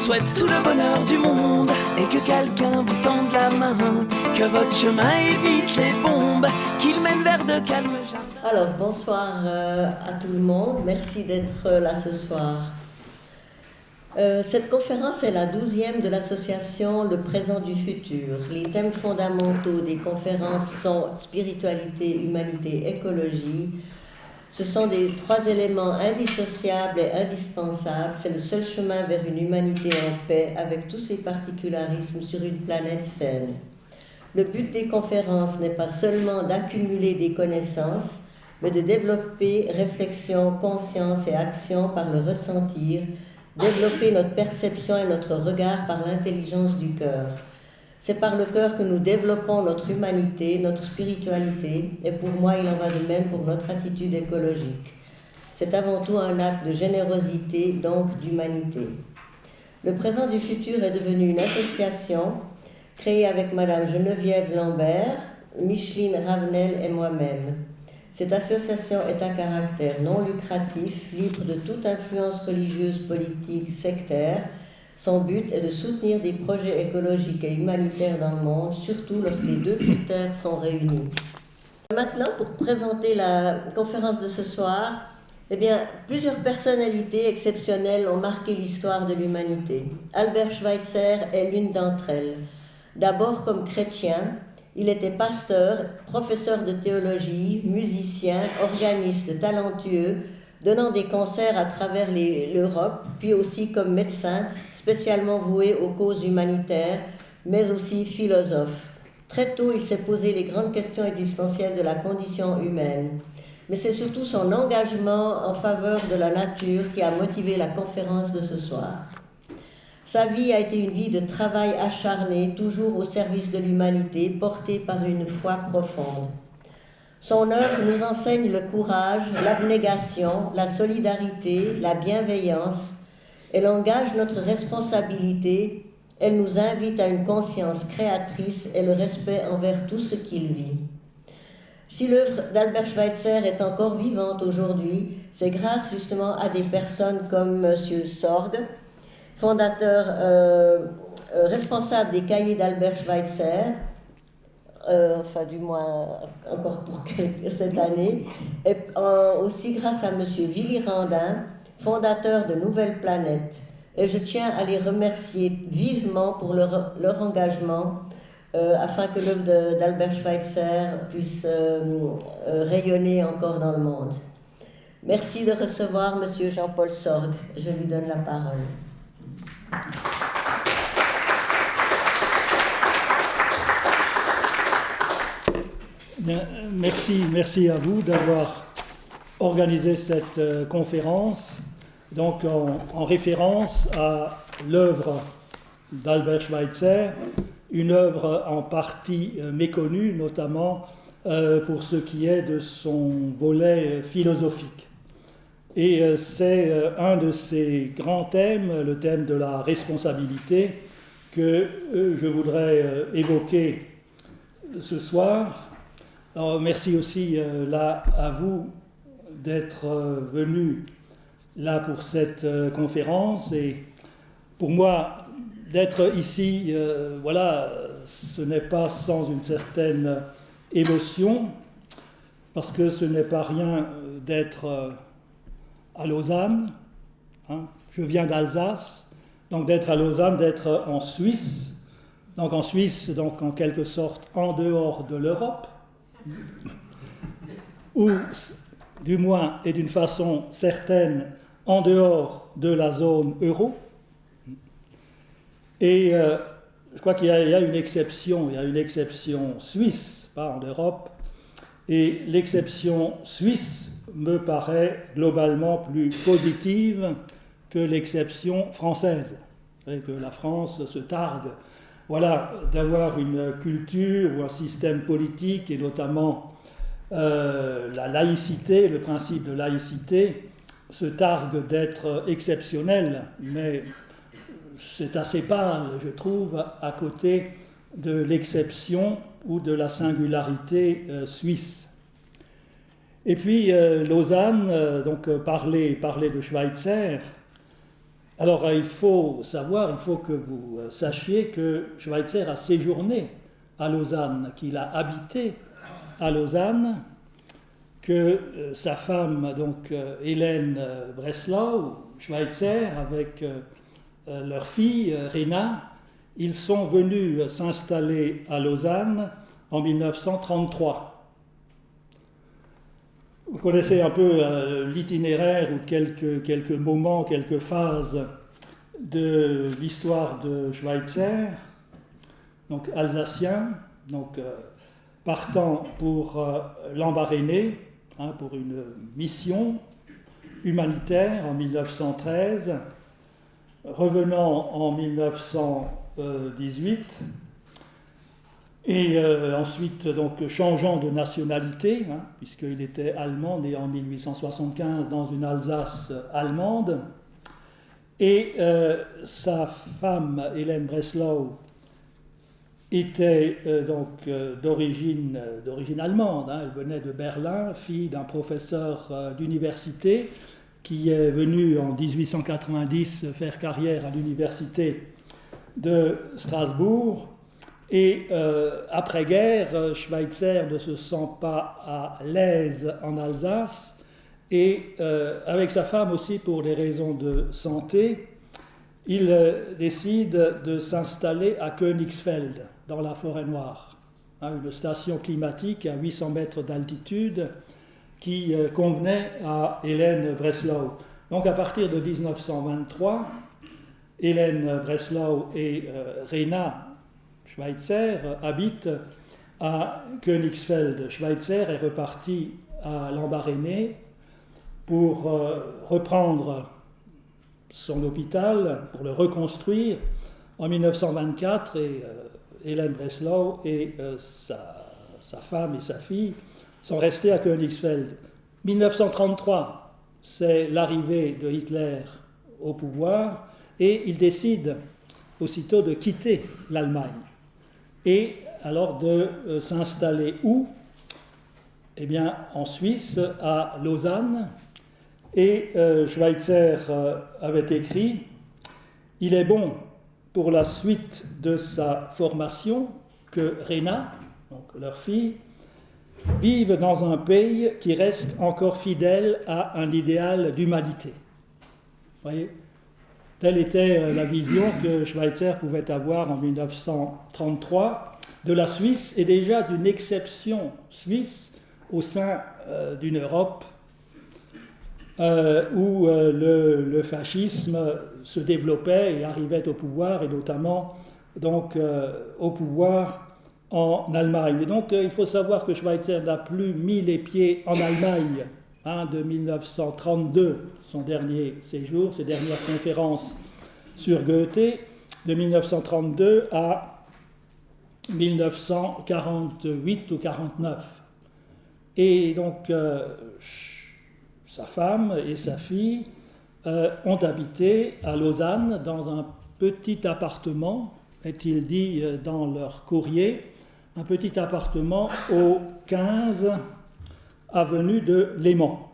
souhaite tout le bonheur du monde et que quelqu'un vous tende la main, que votre chemin évite les bombes, qu'il mène vers de calmes jardins. Alors, bonsoir à tout le monde. Merci d'être là ce soir. Cette conférence est la 12e de l'association Le Présent du Futur. Les thèmes fondamentaux des conférences sont spiritualité, humanité, écologie. Ce sont des 3 éléments indissociables et indispensables. C'est le seul chemin vers une humanité en paix avec tous ses particularismes sur une planète saine. Le but des conférences n'est pas seulement d'accumuler des connaissances, mais de développer réflexion, conscience et action par le ressentir, développer notre perception et notre regard par l'intelligence du cœur. C'est par le cœur que nous développons notre humanité, notre spiritualité, et pour moi, il en va de même pour notre attitude écologique. C'est avant tout un acte de générosité, donc d'humanité. Le Présent du Futur est devenu une association créée avec Madame Geneviève Lambert, Micheline Ravenel et moi-même. Cette association est à caractère non lucratif, libre de toute influence religieuse, politique, sectaire. Son but est de soutenir des projets écologiques et humanitaires dans le monde, surtout lorsque les 2 critères sont réunis. Maintenant, pour présenter la conférence de ce soir, plusieurs personnalités exceptionnelles ont marqué l'histoire de l'humanité. Albert Schweitzer est l'une d'entre elles. D'abord comme chrétien, il était pasteur, professeur de théologie, musicien, organiste talentueux, donnant des concerts à travers l'Europe, puis aussi comme médecin, spécialement voué aux causes humanitaires, mais aussi philosophe. Très tôt, il s'est posé les grandes questions existentielles de la condition humaine. Mais c'est surtout son engagement en faveur de la nature qui a motivé la conférence de ce soir. Sa vie a été une vie de travail acharné, toujours au service de l'humanité, portée par une foi profonde. Son œuvre nous enseigne le courage, l'abnégation, la solidarité, la bienveillance. Elle engage notre responsabilité, elle nous invite à une conscience créatrice et le respect envers tout ce qu'il vit. Si l'œuvre d'Albert Schweitzer est encore vivante aujourd'hui, c'est grâce justement à des personnes comme M. Sorg, fondateur responsable des cahiers d'Albert Schweitzer, du moins encore pour cette année, et aussi grâce à M. Willy Randin, fondateur de Nouvelle Planète. Et je tiens à les remercier vivement pour leur engagement afin que l'œuvre d'Albert Schweitzer puisse rayonner encore dans le monde. Merci de recevoir M. Jean-Paul Sorg. Je lui donne la parole. Merci à vous d'avoir organisé cette conférence, donc en référence à l'œuvre d'Albert Schweitzer, une œuvre en partie méconnue, notamment pour ce qui est de son volet philosophique. Et c'est un de ces grands thèmes, le thème de la responsabilité, que je voudrais évoquer ce soir. Alors, merci aussi là à vous d'être venus là pour cette conférence. Et pour moi, d'être ici, ce n'est pas sans une certaine émotion, parce que ce n'est pas rien d'être à Lausanne. Je viens d'Alsace, donc d'être à Lausanne, d'être en Suisse. Donc en Suisse, donc en quelque sorte en dehors de l'Europe, ou du moins et d'une façon certaine en dehors de la zone euro. Et je crois qu'il y a une exception, suisse, pas en Europe, et l'exception suisse me paraît globalement plus positive que l'exception française. Vous savez que la France se targue d'avoir une culture ou un système politique, et notamment la laïcité, le principe de laïcité, se targue d'être exceptionnel, mais c'est assez pâle, je trouve, à côté de l'exception ou de la singularité suisse. Et puis Lausanne, parler de Schweitzer, Alors, il faut que vous sachiez que Schweitzer a séjourné à Lausanne, qu'il a habité à Lausanne, que sa femme, donc Hélène Breslau, Schweitzer, avec leur fille Rena, ils sont venus s'installer à Lausanne en 1933. Vous connaissez un peu l'itinéraire ou quelques moments, quelques phases de l'histoire de Schweitzer, donc alsacien, donc partant pour l'Embarréné, pour une mission humanitaire en 1913, revenant en 1918, et ensuite donc changeant de nationalité, puisqu'il était allemand, né en 1875 dans une Alsace allemande, et sa femme Hélène Breslau était donc d'origine allemande, elle venait de Berlin, fille d'un professeur d'université qui est venu en 1890 faire carrière à l'université de Strasbourg. Et après-guerre, Schweitzer ne se sent pas à l'aise en Alsace, et avec sa femme aussi pour des raisons de santé, il décide de s'installer à Königsfeld, dans la Forêt-Noire, une station climatique à 800 mètres d'altitude qui convenait à Hélène Breslau. Donc à partir de 1923, Hélène Breslau et Rena Schweitzer habitent à Königsfeld. Schweitzer est reparti à l'Embarréné pour reprendre son hôpital, pour le reconstruire en 1924, et Hélène Breslau et sa femme et sa fille sont restés à Königsfeld. 1933, c'est l'arrivée de Hitler au pouvoir, et il décide aussitôt de quitter l'Allemagne. Et alors de s'installer où? Eh bien, en Suisse, à Lausanne. Et Schweitzer avait écrit « Il est bon pour la suite de sa formation que Rena, donc leur fille, vive dans un pays qui reste encore fidèle à un idéal d'humanité. » Vous voyez, telle était la vision que Schweitzer pouvait avoir en 1933 de la Suisse, et déjà d'une exception suisse au sein d'une Europe où le fascisme se développait et arrivait au pouvoir, et notamment donc, au pouvoir en Allemagne. Et donc il faut savoir que Schweitzer n'a plus mis les pieds en Allemagne de 1932, son dernier séjour, ses dernières conférences sur Goethe, de 1932 à 1948 ou 49. Et donc sa femme et sa fille ont habité à Lausanne dans un petit appartement, est-il dit dans leur courrier, un petit appartement au 15 avenue de Léman.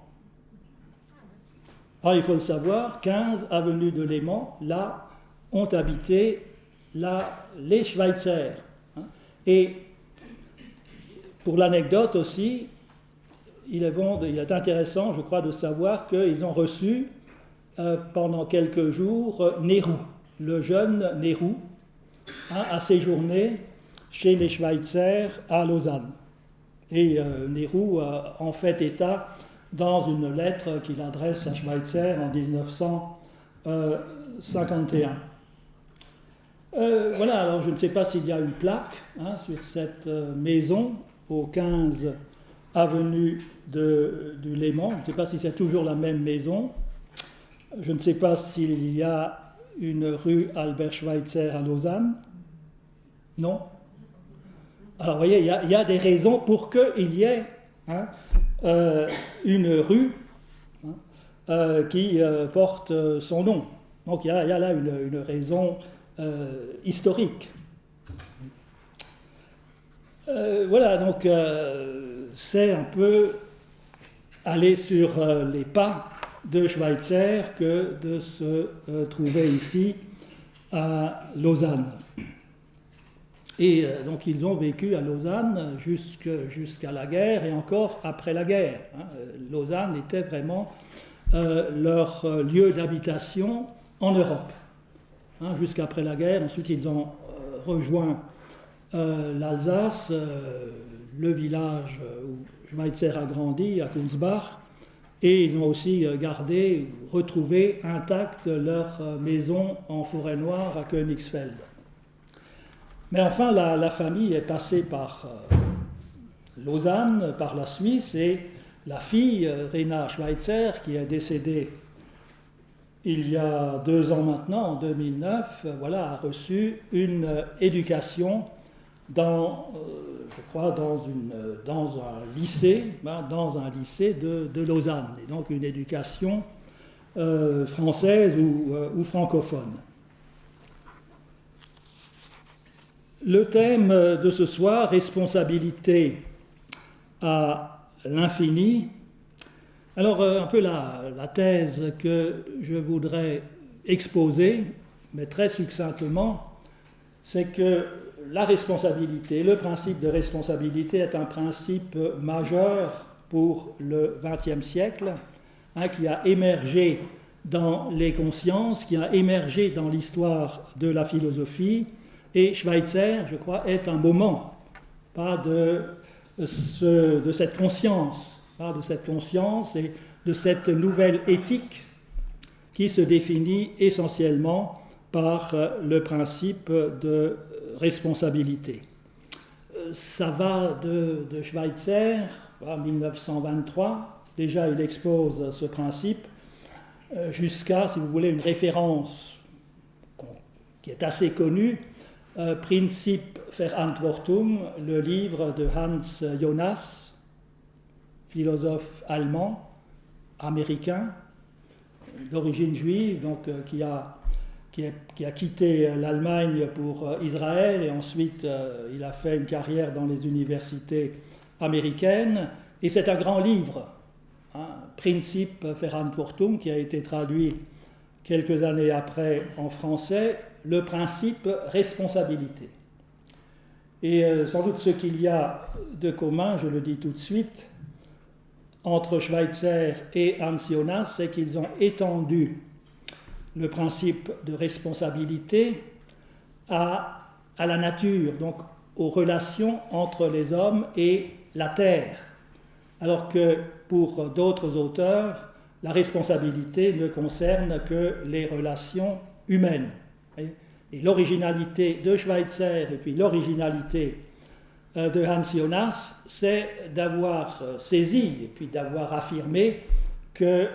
Alors il faut le savoir, 15 avenue de Léman, là ont habité les Schweitzer. Et pour l'anecdote aussi, il est intéressant, je crois, de savoir qu'ils ont reçu pendant quelques jours Nehru, le jeune Nehru, a séjourné chez les Schweitzer à Lausanne. Et Nehru en fait état dans une lettre qu'il adresse à Schweitzer en 1951. Voilà, alors je ne sais pas s'il y a une plaque sur cette maison au 15 avenue du Léman. Je ne sais pas si c'est toujours la même maison. Je ne sais pas s'il y a une rue Albert Schweitzer à Lausanne. Non? Alors, vous voyez, il y a des raisons pour qu'il y ait une rue qui porte son nom. Donc, il y a là une raison historique. Voilà, donc c'est un peu aller sur les pas de Schweitzer que de se trouver ici à Lausanne. Et donc ils ont vécu à Lausanne jusqu'à la guerre et encore après la guerre. Lausanne était vraiment leur lieu d'habitation en Europe, jusqu'après la guerre. Ensuite ils ont rejoint l'Alsace, le village où Schweitzer a grandi, à Kunzbach, et ils ont aussi gardé, retrouvé intacte leur maison en forêt noire à Königsfeld. Mais enfin, la famille est passée par Lausanne, par la Suisse, et la fille, Rena Schweitzer, qui est décédée il y a 2 ans maintenant, en 2009, a reçu une éducation je crois, dans un lycée de Lausanne, et donc une éducation française ou francophone. Le thème de ce soir, responsabilité à l'infini. Alors, un peu la thèse que je voudrais exposer, mais très succinctement, c'est que la responsabilité, le principe de responsabilité est un principe majeur pour le XXe siècle, qui a émergé dans les consciences, qui a émergé dans l'histoire de la philosophie, et Schweitzer, je crois, est un moment de cette conscience, et de cette nouvelle éthique qui se définit essentiellement par le principe de responsabilité. Ça va de Schweitzer en 1923, déjà il expose ce principe, jusqu'à, si vous voulez, une référence qui est assez connue, Prinzip Verantwortung, le livre de Hans Jonas, philosophe allemand, américain, d'origine juive, donc qui a quitté l'Allemagne pour Israël, et ensuite il a fait une carrière dans les universités américaines. Et c'est un grand livre, Prinzip Verantwortung, qui a été traduit quelques années après en français, le principe responsabilité. Et sans doute ce qu'il y a de commun, je le dis tout de suite, entre Schweitzer et Hans Jonas, c'est qu'ils ont étendu le principe de responsabilité à la nature, donc aux relations entre les hommes et la terre, alors que pour d'autres auteurs, la responsabilité ne concerne que les relations humaines. Et l'originalité de Schweitzer et puis l'originalité de Hans Jonas, c'est d'avoir saisi et puis d'avoir affirmé que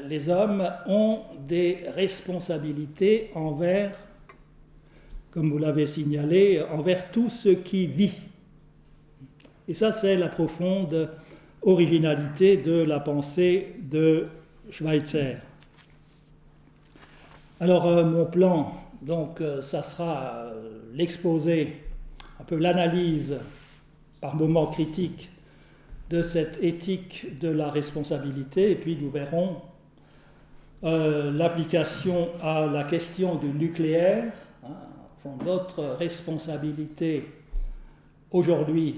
les hommes ont des responsabilités envers, comme vous l'avez signalé, envers tout ce qui vit. Et ça, c'est la profonde originalité de la pensée de Schweitzer. Alors, mon plan, donc, ça sera l'exposé, un peu l'analyse par moments critiques de cette éthique de la responsabilité, et puis nous verrons l'application à la question du nucléaire, notre responsabilité aujourd'hui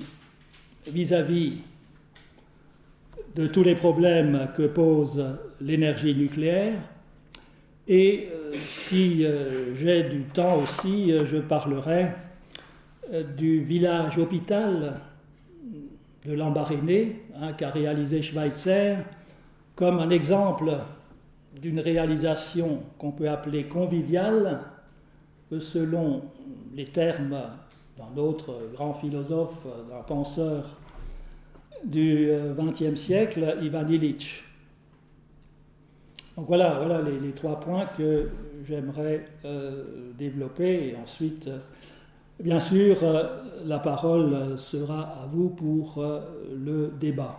vis-à-vis de tous les problèmes que pose l'énergie nucléaire. Et si j'ai du temps aussi, je parlerai du village hôpital de Lambaréné, qu'a réalisé Schweitzer, comme un exemple d'une réalisation qu'on peut appeler conviviale, selon les termes d'un autre grand philosophe, d'un penseur du XXe siècle, Ivan Illich. Donc voilà les 3 points que j'aimerais développer, et ensuite, bien sûr, la parole sera à vous pour le débat.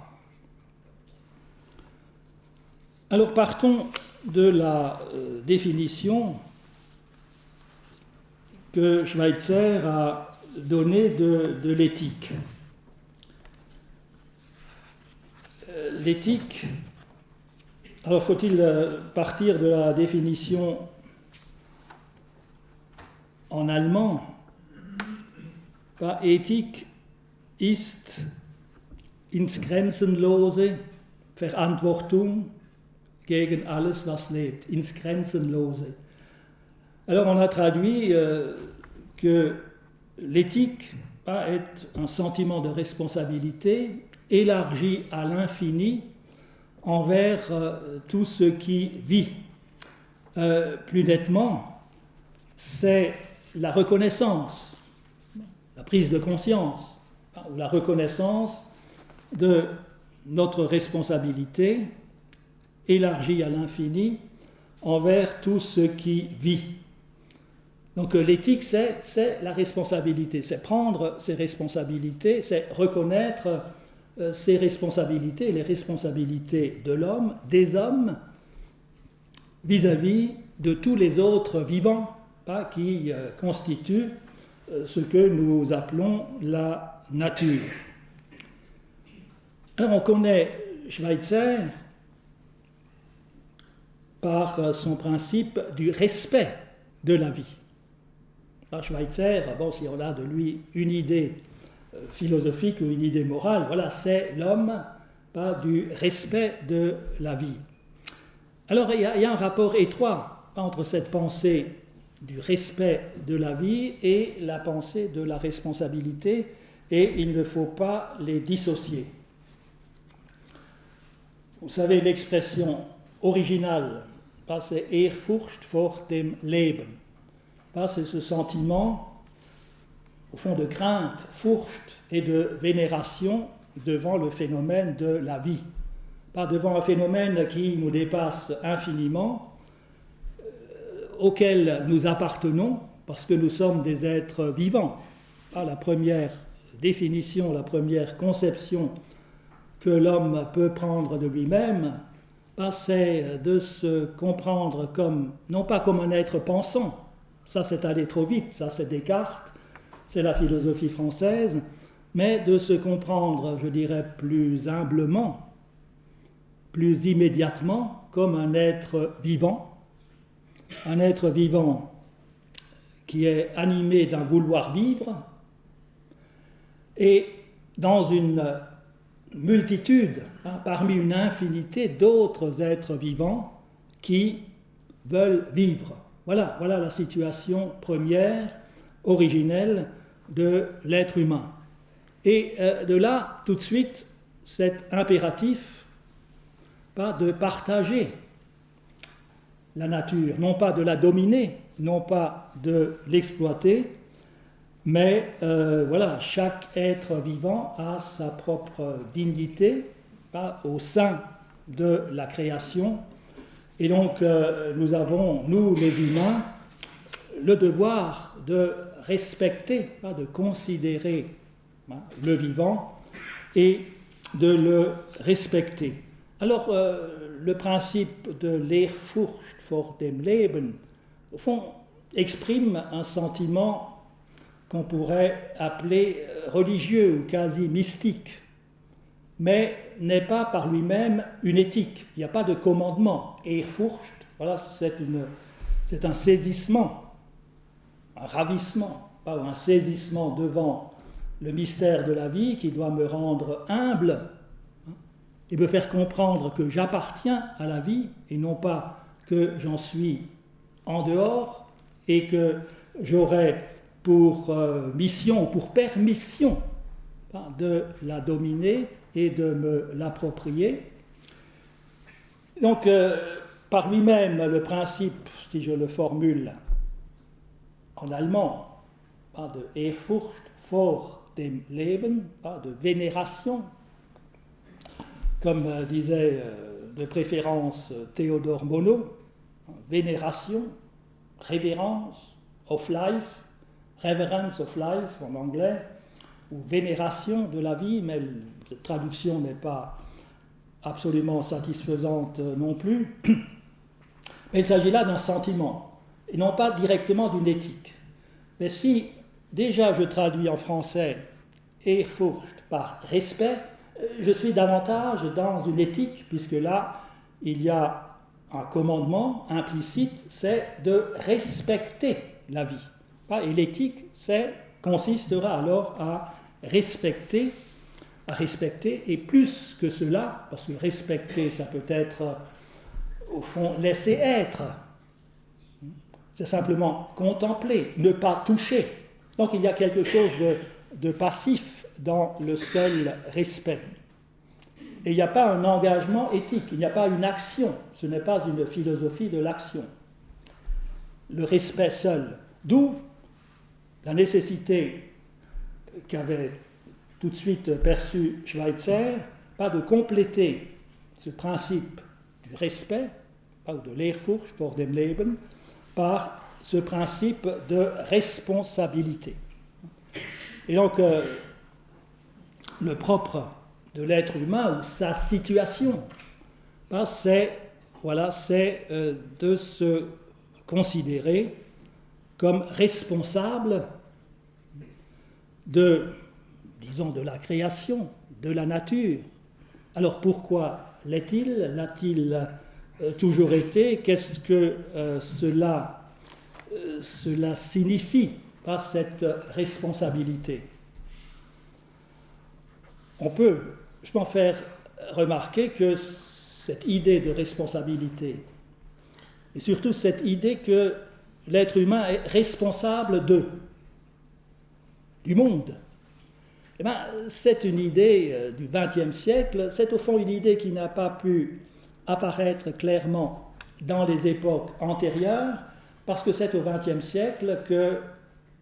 Alors partons de la définition que Schweitzer a donnée de l'éthique. L'éthique Alors faut-il partir de la définition en allemand? Ethik ist ins Grenzenlose Verantwortung gegen alles, was lebt. Ins Grenzenlose. Alors on a traduit que l'éthique est un sentiment de responsabilité élargi à l'infini envers tout ce qui vit. Plus nettement, c'est la reconnaissance, la prise de conscience, ou la reconnaissance de notre responsabilité élargie à l'infini envers tout ce qui vit. Donc l'éthique, c'est la responsabilité, c'est prendre ses responsabilités, c'est reconnaître ses responsabilités, les responsabilités de l'homme, des hommes, vis-à-vis de tous les autres vivants qui constituent ce que nous appelons la nature. Alors on connaît Schweitzer par son principe du respect de la vie. Alors Schweitzer, si on a de lui une idée philosophique ou une idée morale, voilà, c'est l'homme, du respect de la vie. Alors il y a un rapport étroit entre cette pensée du respect de la vie et la pensée de la responsabilité, et il ne faut pas les dissocier. Vous savez, l'expression originale, c'est Ehrfurcht vor dem Leben. C'est ce sentiment, au fond, de crainte, Furcht et de vénération devant le phénomène de la vie. Pas devant un phénomène qui nous dépasse infiniment, auquel nous appartenons, parce que nous sommes des êtres vivants. La première définition, la première conception que l'homme peut prendre de lui-même, c'est de se comprendre comme, non pas comme un être pensant, ça c'est aller trop vite, ça c'est Descartes, c'est la philosophie française, mais de se comprendre, je dirais, plus humblement, plus immédiatement, comme un être vivant qui est animé d'un vouloir vivre, et dans une multitude, parmi une infinité d'autres êtres vivants qui veulent vivre. Voilà la situation première, originelle de l'être humain. Et de là, tout de suite, cet impératif de partager la nature, non pas de la dominer, non pas de l'exploiter, mais chaque être vivant a sa propre dignité au sein de la création. Et donc nous avons, nous les humains, le devoir de respecter, de considérer le vivant et de le respecter. Alors le principe de l'Ehrfurcht vor dem Leben, au fond, exprime un sentiment qu'on pourrait appeler religieux ou quasi mystique, mais n'est pas par lui-même une éthique. Il n'y a pas de commandement. Ehrfurcht, c'est un saisissement, un ravissement, pas un saisissement devant le mystère de la vie qui doit me rendre humble et me faire comprendre que j'appartiens à la vie et non pas que j'en suis en dehors et que j'aurai pour mission, pour permission de la dominer et de me l'approprier. Donc, par lui-même, le principe, si je le formule en allemand, de Ehrfurcht vor dem Leben, de vénération, comme disait de préférence Théodore Monod, vénération, révérence of life, reverence of life en anglais, ou vénération de la vie, mais la traduction n'est pas absolument satisfaisante non plus. Mais il s'agit là d'un sentiment, et non pas directement d'une éthique. Mais si déjà je traduis en français Ehrfurcht par respect, je suis davantage dans une éthique, puisque là, il y a un commandement implicite, c'est de respecter la vie. Et l'éthique consistera alors à respecter, et plus que cela, parce que respecter, ça peut être, au fond, laisser être. C'est simplement contempler, ne pas toucher. Donc il y a quelque chose de passif dans le seul respect. Et il n'y a pas un engagement éthique, il n'y a pas une action, ce n'est pas une philosophie de l'action. Le respect seul. D'où la nécessité qu'avait tout de suite perçu Schweitzer, pas de compléter ce principe du respect, ou de l'Ehrfurcht vor dem Leben, par ce principe de responsabilité. Et donc, le propre de l'être humain, ou sa situation, c'est de se considérer comme responsable de la création, de la nature. Alors pourquoi l'est-il? L'a-t-il toujours été? Qu'est-ce que cela signifie, cette responsabilité? Je peux en faire remarquer que cette idée de responsabilité, et surtout cette idée que l'être humain est responsable du monde, c'est une idée du XXe siècle, c'est au fond une idée qui n'a pas pu apparaître clairement dans les époques antérieures, parce que c'est au XXe siècle que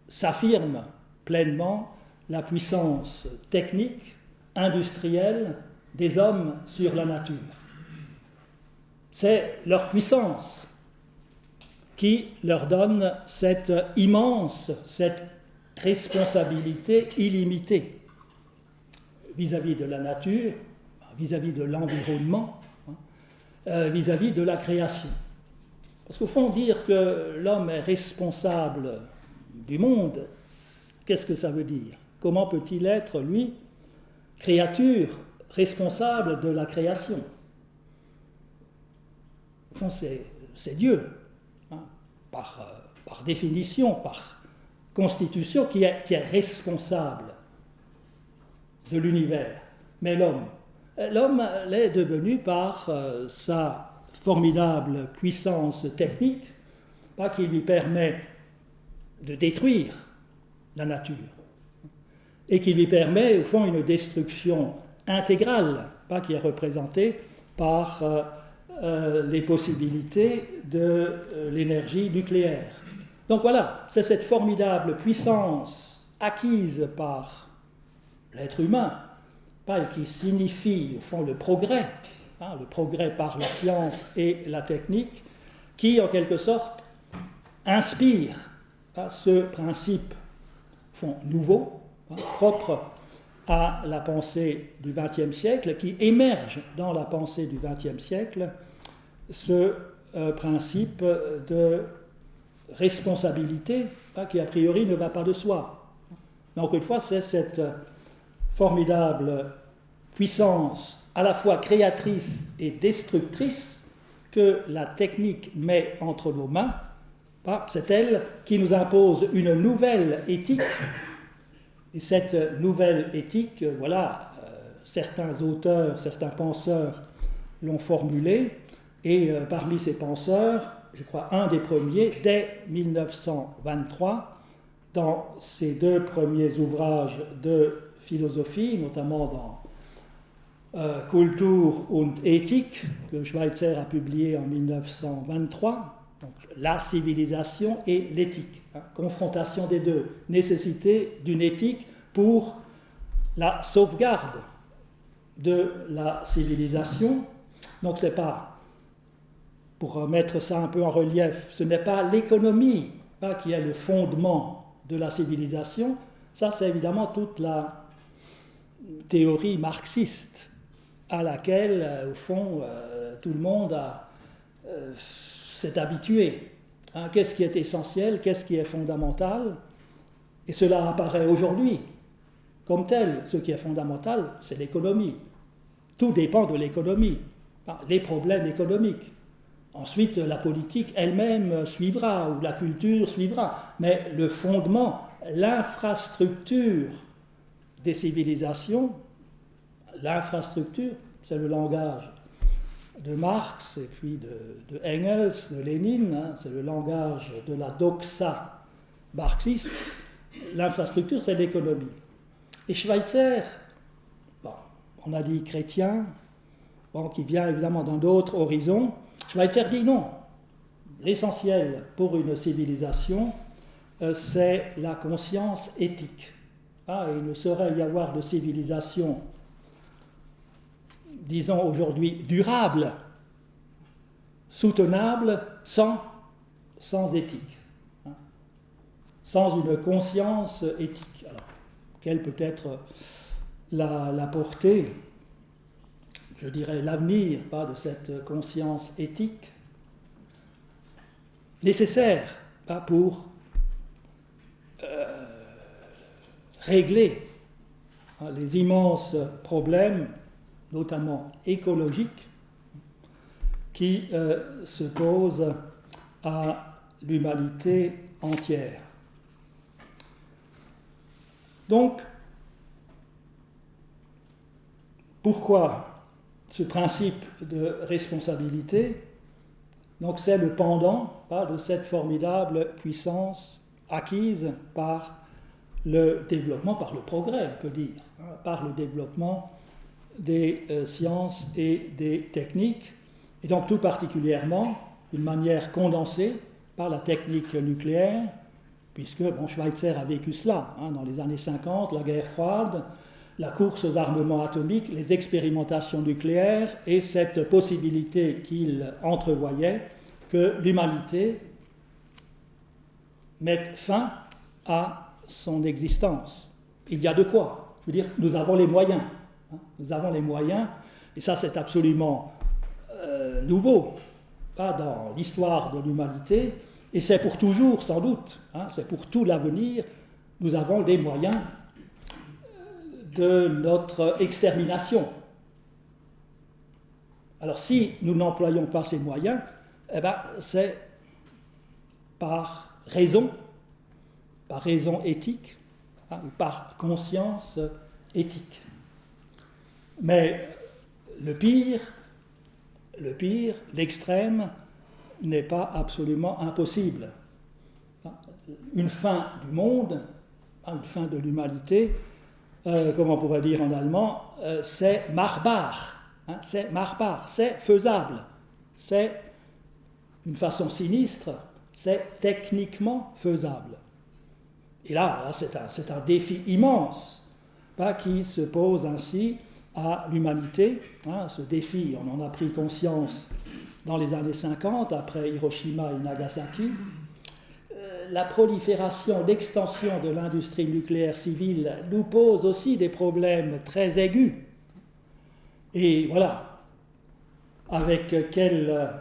s'affirme pleinement la puissance technique, industrielle des hommes sur la nature. C'est leur puissance qui leur donne cette responsabilité illimitée vis-à-vis de la nature, vis-à-vis de l'environnement, vis-à-vis de la création. Parce qu'au fond, dire que l'homme est responsable du monde, qu'est-ce que ça veut dire? Comment peut-il être, lui, créature responsable de la création? Au fond, c'est Dieu, par définition, par constitution, qui est responsable de l'univers. Mais l'homme l'est devenu par sa formidable puissance technique, qui lui permet de détruire la nature, et qui lui permet, au fond, une destruction intégrale, qui est représentée par les possibilités de l'énergie nucléaire. Donc voilà, c'est cette formidable puissance acquise par l'être humain, et qui signifie, au fond, le progrès par la science et la technique, qui, en quelque sorte, inspire ce principe, au fond, nouveau, propre à la pensée du XXe siècle, qui émerge dans la pensée du XXe siècle, ce principe de responsabilité qui, a priori, ne va pas de soi. Mais encore une fois, c'est cette formidable puissance à la fois créatrice et destructrice que la technique met entre nos mains. C'est elle qui nous impose une nouvelle éthique. Et cette nouvelle éthique, certains auteurs, certains penseurs l'ont formulée, et parmi ces penseurs, je crois un des premiers, dès 1923, dans ses deux premiers ouvrages de philosophie, notamment dans Kultur und Ethik, que Schweitzer a publié en 1923, donc la civilisation et l'éthique, confrontation des deux, nécessité d'une éthique pour la sauvegarde de la civilisation. Donc c'est pas, pour mettre ça un peu en relief, ce n'est pas l'économie qui est le fondement de la civilisation, ça c'est évidemment toute la théorie marxiste à laquelle, au fond, tout le monde s'est habitué. Qu'est-ce qui est essentiel, qu'est-ce qui est fondamental? Et cela apparaît aujourd'hui comme tel. Ce qui est fondamental, c'est l'économie. Tout dépend de l'économie. les problèmes économiques. Ensuite, la politique elle-même suivra, ou la culture suivra. Mais le fondement, l'infrastructure des civilisations, l'infrastructure, c'est le langage de Marx et puis de Engels, de Lénine, c'est le langage de la doxa marxiste. L'infrastructure, c'est l'économie. Et Schweitzer, on a dit chrétien, qui vient évidemment d'un autre horizon, Schweitzer dit non. L'essentiel pour une civilisation, c'est la conscience éthique. Il ne saurait y avoir de civilisation, disons aujourd'hui, durable, soutenable, sans éthique, sans une conscience éthique. Alors, quelle peut être la portée, je dirais l'avenir, de cette conscience éthique nécessaire pour régler les immenses problèmes, notamment écologiques, qui se posent à l'humanité entière. Donc, pourquoi ce principe de responsabilité? Donc, c'est le pendant de cette formidable puissance acquise par le développement, par le progrès, on peut dire, par le développement des sciences et des techniques, et donc tout particulièrement, d'une manière condensée, par la technique nucléaire, puisque Schweitzer a vécu cela, dans les années 50, la guerre froide, la course aux armements atomiques, les expérimentations nucléaires, et cette possibilité qu'il entrevoyait que l'humanité mette fin à son existence. Il y a de quoi. Je veux dire, nous avons les moyens. Nous avons les moyens, et ça c'est absolument nouveau, pas dans l'histoire de l'humanité, et c'est pour toujours sans doute, c'est pour tout l'avenir, nous avons des moyens de notre extermination. Alors si nous n'employons pas ces moyens, c'est par raison éthique, par conscience éthique. Mais le pire, l'extrême, n'est pas absolument impossible. Une fin du monde, une fin de l'humanité, comme on pourrait dire en allemand, c'est machbar, c'est faisable, c'est une façon sinistre, c'est techniquement faisable. Et là c'est un défi immense qui se pose ainsi à l'humanité. Ce défi, on en a pris conscience dans les années 50, après Hiroshima et Nagasaki. La prolifération, l'extension de l'industrie nucléaire civile nous pose aussi des problèmes très aigus. Et voilà, avec quelle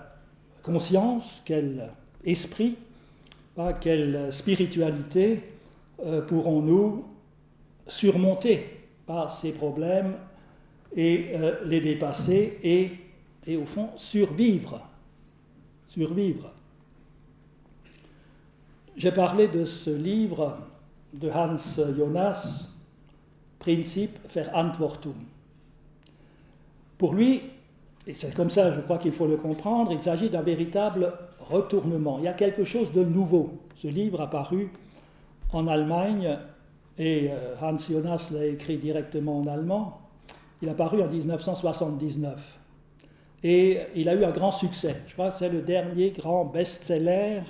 conscience, quel esprit, quelle spiritualité pourrons-nous surmonter ces problèmes et les dépasser et au fond survivre. J'ai parlé de ce livre de Hans Jonas, Prinzip Verantwortung. Pour lui, et c'est comme ça je crois qu'il faut le comprendre, il s'agit d'un véritable retournement. Il y a quelque chose de nouveau. Ce livre a paru en Allemagne et Hans Jonas l'a écrit directement en allemand. Il a paru en 1979 et il a eu un grand succès. Je crois que c'est le dernier grand best-seller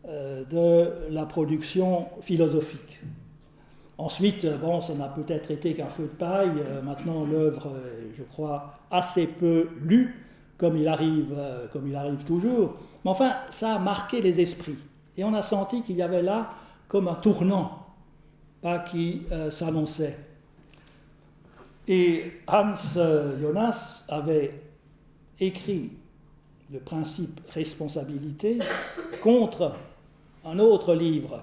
de la production philosophique. Ensuite, ça n'a peut-être été qu'un feu de paille. Maintenant, l'œuvre est, je crois, assez peu lue, comme il arrive toujours. Mais enfin, ça a marqué les esprits. Et on a senti qu'il y avait là comme un tournant qui s'annonçait. Et Hans Jonas avait écrit le principe responsabilité contre un autre livre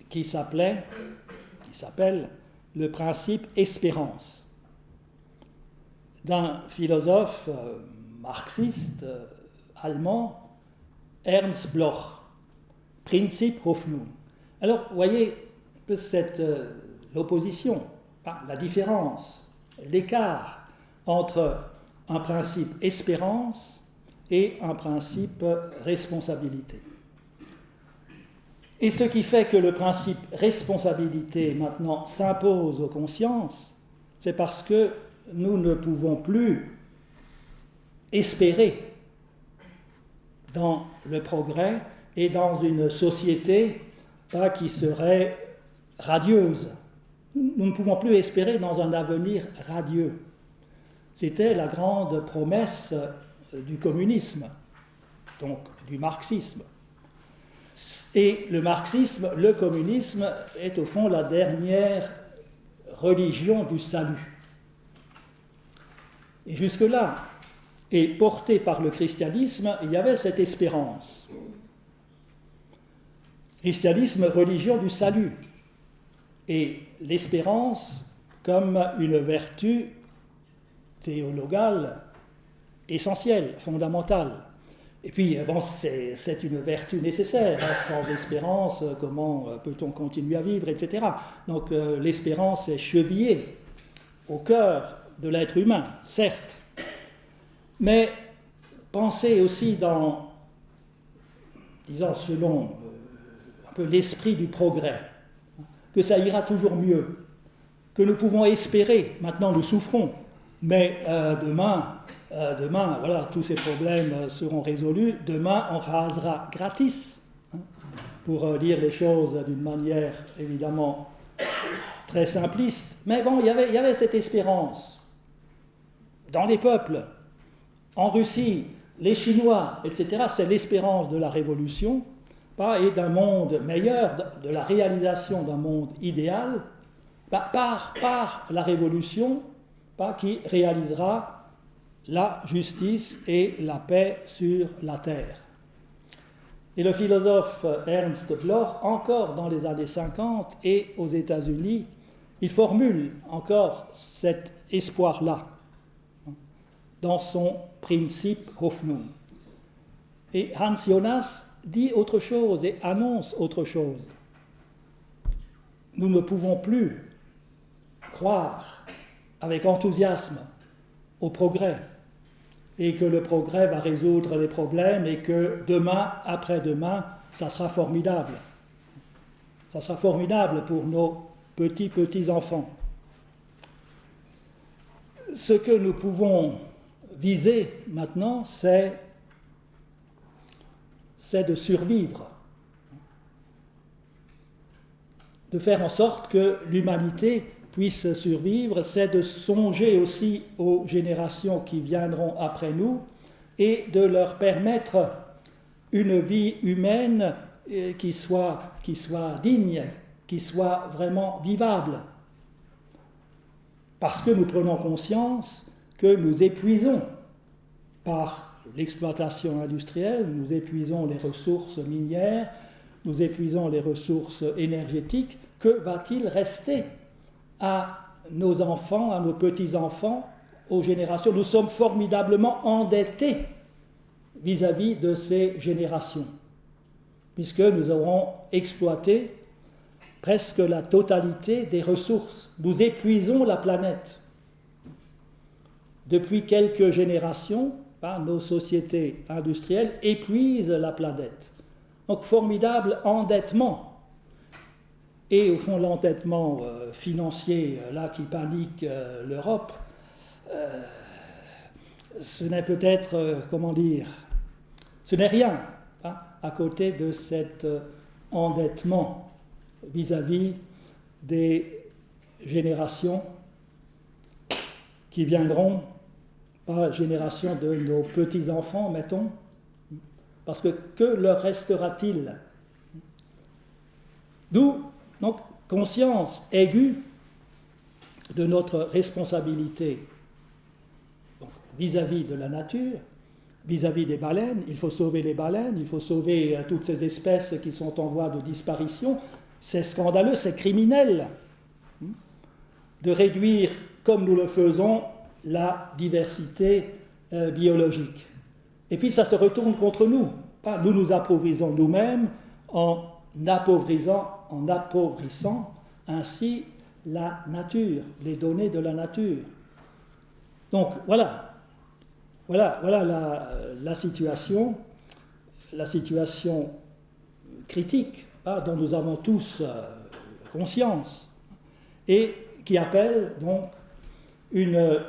qui s'appelle le principe espérance. d'un philosophe marxiste allemand, Ernst Bloch, Prinzip Hoffnung. Alors, vous voyez l'opposition, la différence, l'écart entre un principe espérance et un principe responsabilité. Et ce qui fait que le principe responsabilité maintenant s'impose aux consciences, c'est parce que nous ne pouvons plus espérer dans le progrès et dans une société qui serait radieuse. Nous ne pouvons plus espérer dans un avenir radieux. C'était la grande promesse du communisme, donc du marxisme. Et le marxisme, le communisme, est au fond la dernière religion du salut. Et jusque-là, et porté par le christianisme, il y avait cette espérance. Christianisme, religion du salut. Et l'espérance comme une vertu théologale essentielle, fondamentale. Et puis, c'est une vertu nécessaire. Sans espérance, comment peut-on continuer à vivre, etc. Donc, l'espérance est chevillée au cœur de l'être humain, certes. Mais pensez aussi selon un peu l'esprit du progrès, que ça ira toujours mieux, que nous pouvons espérer. Maintenant, nous souffrons, mais demain, voilà, tous ces problèmes seront résolus. Demain, on rasera gratis, pour dire les choses d'une manière évidemment très simpliste. Mais bon, il y avait cette espérance dans les peuples. En Russie, les Chinois, etc., c'est l'espérance de la révolution et d'un monde meilleur, de la réalisation d'un monde idéal, par la révolution qui réalisera la justice et la paix sur la terre. Et le philosophe Ernst Bloch, encore dans les années 50 et aux États-Unis, il formule encore cet espoir-là dans son Prinzip Hoffnung. Et Hans Jonas dit autre chose et annonce autre chose. Nous ne pouvons plus croire avec enthousiasme au progrès et que le progrès va résoudre les problèmes et que demain, après-demain, ça sera formidable. Ça sera formidable pour nos petits-enfants. Ce que nous pouvons viser maintenant, c'est de survivre, de faire en sorte que l'humanité puisse survivre, c'est de songer aussi aux générations qui viendront après nous et de leur permettre une vie humaine qui soit digne, qui soit vraiment vivable. Parce que nous prenons conscience que nous épuisons par l'exploitation industrielle, nous épuisons les ressources minières, nous épuisons les ressources énergétiques. Que va-t-il rester à nos enfants, à nos petits-enfants, aux générations? Nous sommes formidablement endettés vis-à-vis de ces générations, puisque nous aurons exploité presque la totalité des ressources. Nous épuisons la planète. Depuis quelques générations, nos sociétés industrielles épuisent la planète. Donc, formidable endettement. Et au fond, l'endettement financier, là, qui panique l'Europe, ce n'est peut-être, ce n'est rien à côté de cet endettement vis-à-vis des générations qui viendront, pas génération de nos petits-enfants, mettons, parce que leur restera-t-il? D'où, donc, conscience aiguë de notre responsabilité vis-à-vis de la nature, vis-à-vis des baleines. Il faut sauver les baleines, il faut sauver toutes ces espèces qui sont en voie de disparition. C'est scandaleux, c'est criminel de réduire, comme nous le faisons, la diversité biologique. Et puis ça se retourne contre nous. Nous nous appauvrissons nous-mêmes en appauvrissant ainsi la nature, les données de la nature. Donc voilà la situation critique dont nous avons tous conscience et qui appelle donc une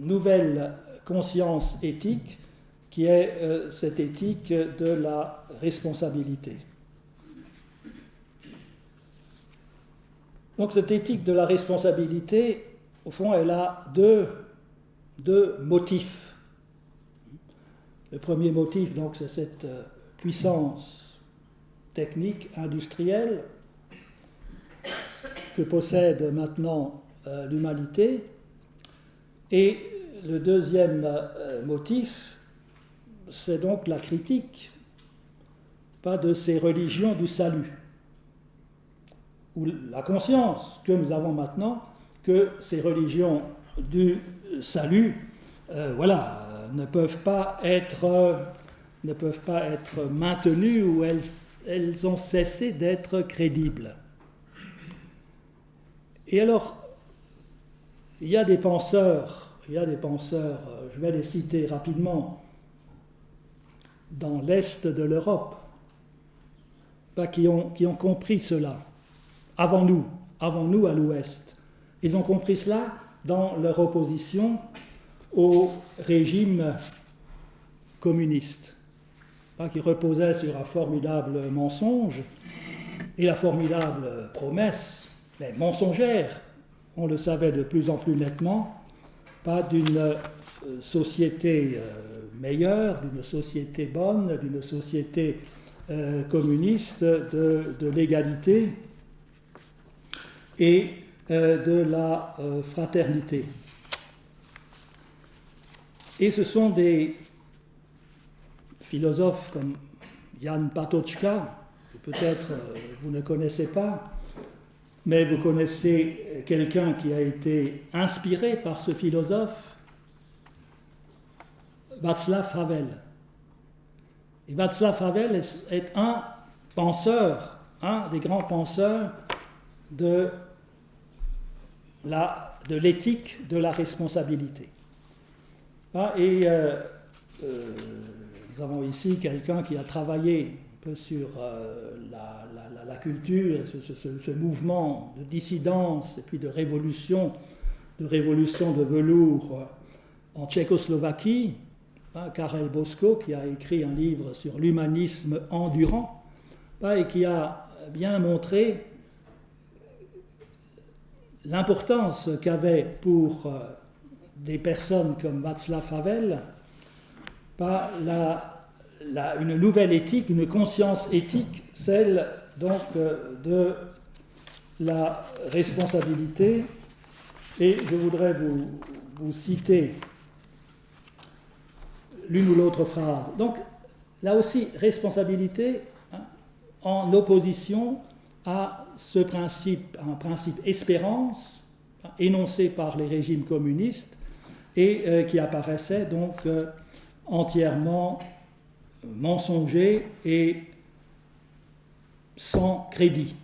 nouvelle conscience éthique qui est cette éthique de la responsabilité. Donc cette éthique de la responsabilité, au fond, elle a deux motifs. Le premier motif, donc, c'est cette puissance technique, industrielle que possède maintenant l'humanité. Et le deuxième motif, c'est donc la critique, de ces religions du salut, ou la conscience que nous avons maintenant que ces religions du salut, ne peuvent pas être maintenues ou elles ont cessé d'être crédibles. Et alors, il y a des penseurs, je vais les citer rapidement, dans l'Est de l'Europe, qui ont compris cela, avant nous à l'Ouest. Ils ont compris cela dans leur opposition au régime communiste, qui reposait sur un formidable mensonge et la formidable promesse, mais mensongère, on le savait de plus en plus nettement, d'une société meilleure, d'une société bonne, d'une société communiste, de l'égalité et de la fraternité. Et ce sont des philosophes comme Jan Patočka, que peut-être vous ne connaissez pas, mais vous connaissez quelqu'un qui a été inspiré par ce philosophe, Václav Havel. Et Václav Havel est un des grands penseurs de l'éthique de la responsabilité. Et nous avons ici quelqu'un qui a travaillé un peu sur la culture, ce mouvement de dissidence et puis de révolution de velours en Tchécoslovaquie, Karel Boško, qui a écrit un livre sur l'humanisme endurant, et qui a bien montré l'importance qu'avait pour des personnes comme Václav Havel une nouvelle éthique, une conscience éthique, celle donc de la responsabilité. Et je voudrais vous citer l'une ou l'autre phrase. Donc, là aussi, responsabilité en opposition à ce principe, un principe espérance, énoncé par les régimes communistes et qui apparaissait donc entièrement mensonger et sans crédit.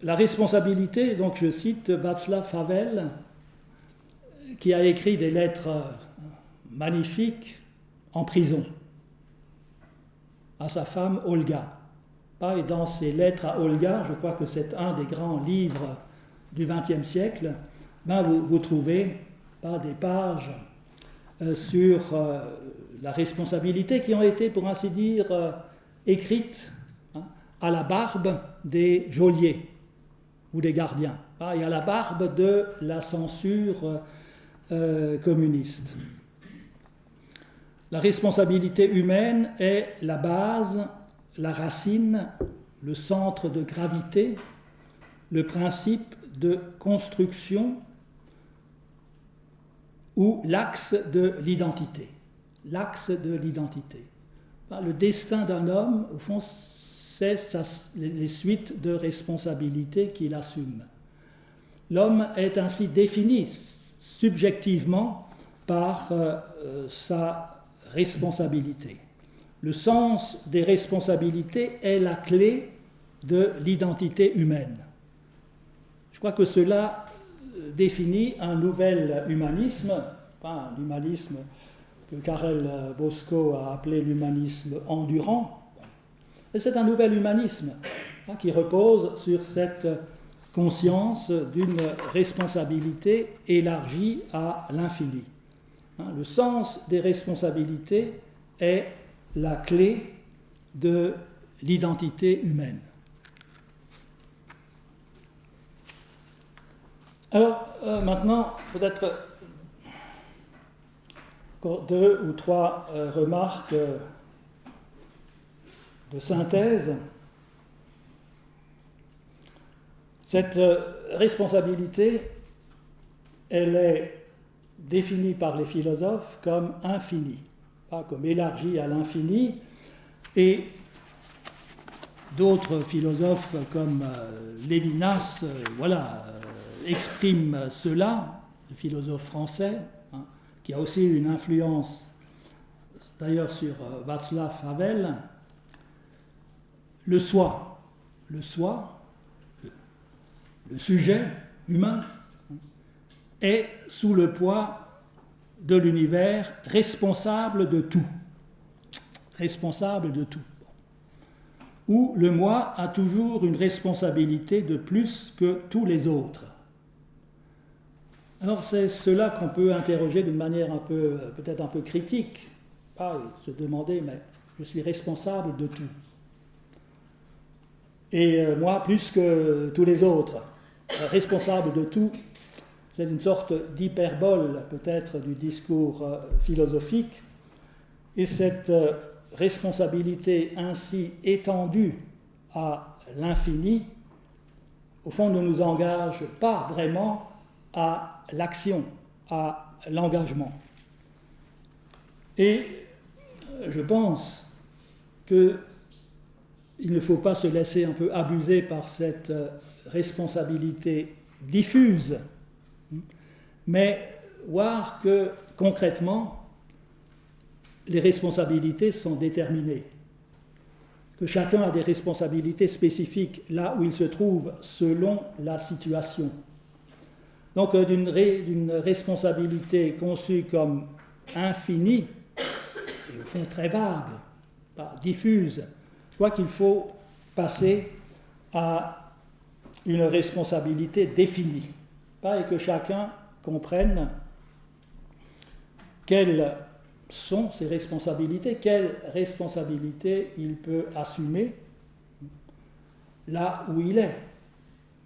La responsabilité, donc je cite Václav Havel, qui a écrit des lettres magnifiques en prison à sa femme Olga. Et dans ces lettres à Olga, je crois que c'est un des grands livres du XXe siècle, vous trouvez des pages sur la responsabilité qui ont été, pour ainsi dire, écrites à la barbe des geôliers ou des gardiens, et à la barbe de la censure communiste. La responsabilité humaine est la base, la racine, le centre de gravité, le principe de construction ou l'axe de l'identité. L'axe de l'identité. Le destin d'un homme, au fond, c'est les suites de responsabilités qu'il assume. l'homme est ainsi défini subjectivement par sa responsabilité. Le sens des responsabilités est la clé de l'identité humaine. Je crois que cela définit un nouvel humanisme, pas un humanisme que Karel Bosco a appelé l'humanisme endurant, mais c'est un nouvel humanisme qui repose sur cette conscience d'une responsabilité élargie à l'infini. Le sens des responsabilités est la clé de l'identité humaine. Alors, maintenant, peut-être encore 2 ou 3 remarques de synthèse. Cette responsabilité, elle est définie par les philosophes comme infinie, pas comme élargie à l'infini, et d'autres philosophes comme Lévinas, expriment cela, le philosophe français, qui a aussi une influence d'ailleurs sur Václav Havel. Le soi, le sujet humain, est sous le poids de l'univers, responsable de tout. Responsable de tout. Où le moi a toujours une responsabilité de plus que tous les autres. Alors c'est cela qu'on peut interroger d'une manière peut-être un peu critique, pas se demander, mais je suis responsable de tout. Et moi, plus que tous les autres, responsable de tout, c'est une sorte d'hyperbole peut-être du discours philosophique, et cette responsabilité ainsi étendue à l'infini, au fond, ne nous engage pas vraiment à l'action, à l'engagement. Et je pense qu'il ne faut pas se laisser un peu abuser par cette responsabilité diffuse, mais voir que concrètement, les responsabilités sont déterminées, que chacun a des responsabilités spécifiques là où il se trouve selon la situation. Donc d'une responsabilité conçue comme infinie, et au fond très vague, pas diffuse, je crois qu'il faut passer à une responsabilité définie, et que chacun comprenne quelles sont ses responsabilités, quelles responsabilités il peut assumer là où il est,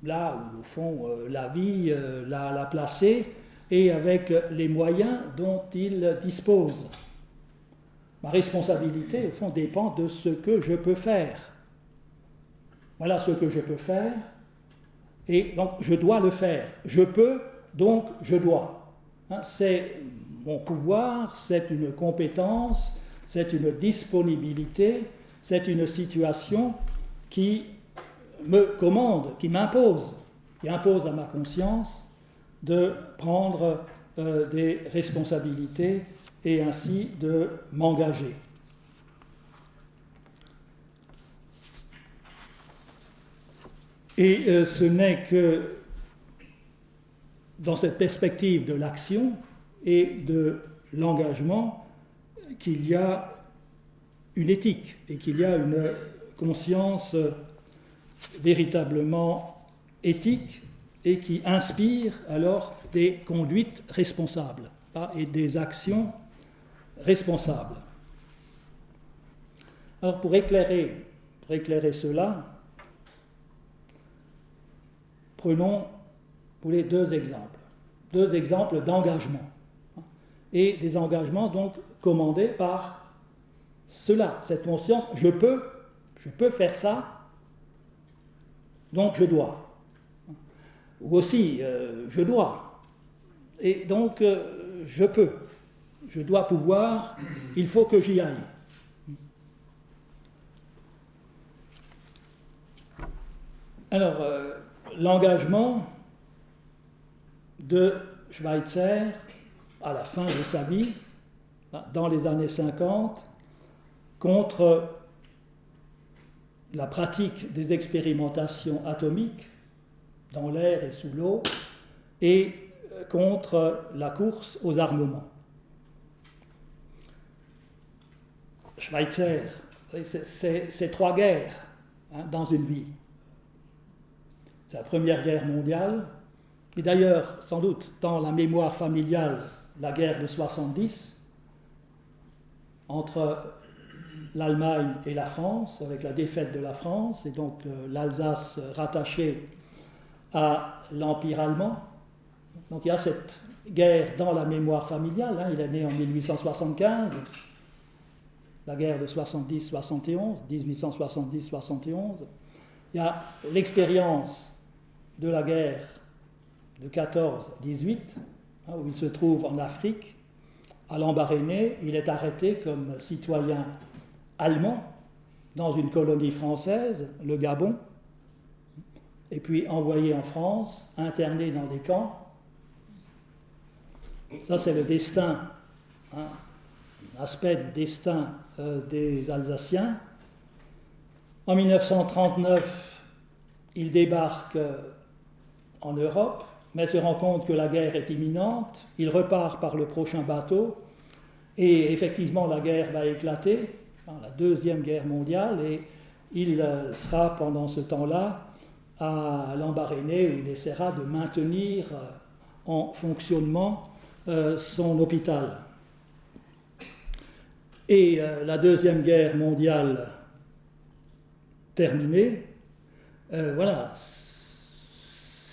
là où, au fond, la vie l'a placé et avec les moyens dont il dispose. Ma responsabilité, au fond, dépend de ce que je peux faire. Voilà ce que je peux faire, et donc je dois le faire. Je peux, donc je dois. C'est mon pouvoir, c'est une compétence, c'est une disponibilité, c'est une situation qui me commande, qui m'impose, qui impose à ma conscience de prendre des responsabilités et ainsi de m'engager. Et ce n'est que dans cette perspective de l'action et de l'engagement qu'il y a une éthique et qu'il y a une conscience véritablement éthique et qui inspire alors des conduites responsables et des actions responsables. Alors pour éclairer cela, prenons pour les deux exemples d'engagement, et des engagements donc commandés par cela, cette conscience, je peux faire ça, donc je dois. Ou aussi, je dois, et donc je dois pouvoir, il faut que j'y aille. Alors, l'engagement de Schweitzer à la fin de sa vie, dans les années 50, contre la pratique des expérimentations atomiques dans l'air et sous l'eau, et contre la course aux armements. Schweitzer, c'est 3 guerres dans une vie. C'est la Première Guerre mondiale, et d'ailleurs, sans doute, dans la mémoire familiale, la guerre de 70, entre l'Allemagne et la France, avec la défaite de la France, et donc l'Alsace rattachée à l'Empire allemand. Donc il y a cette guerre dans la mémoire familiale, il est né en 1875, la guerre de 70-71, 1870-71. Il y a l'expérience de la guerre de 14-18, où il se trouve en Afrique, à Lambaréné. Il est arrêté comme citoyen allemand dans une colonie française, le Gabon, et puis envoyé en France, interné dans des camps. Ça, c'est le destin, un aspect du destin des Alsaciens. En 1939, il débarque en Europe, mais se rend compte que la guerre est imminente. Il repart par le prochain bateau, et effectivement, la guerre va éclater, la Deuxième Guerre mondiale, et il sera pendant ce temps-là à Lambaréné, où il essaiera de maintenir en fonctionnement son hôpital. Et la Deuxième Guerre mondiale terminée, voilà,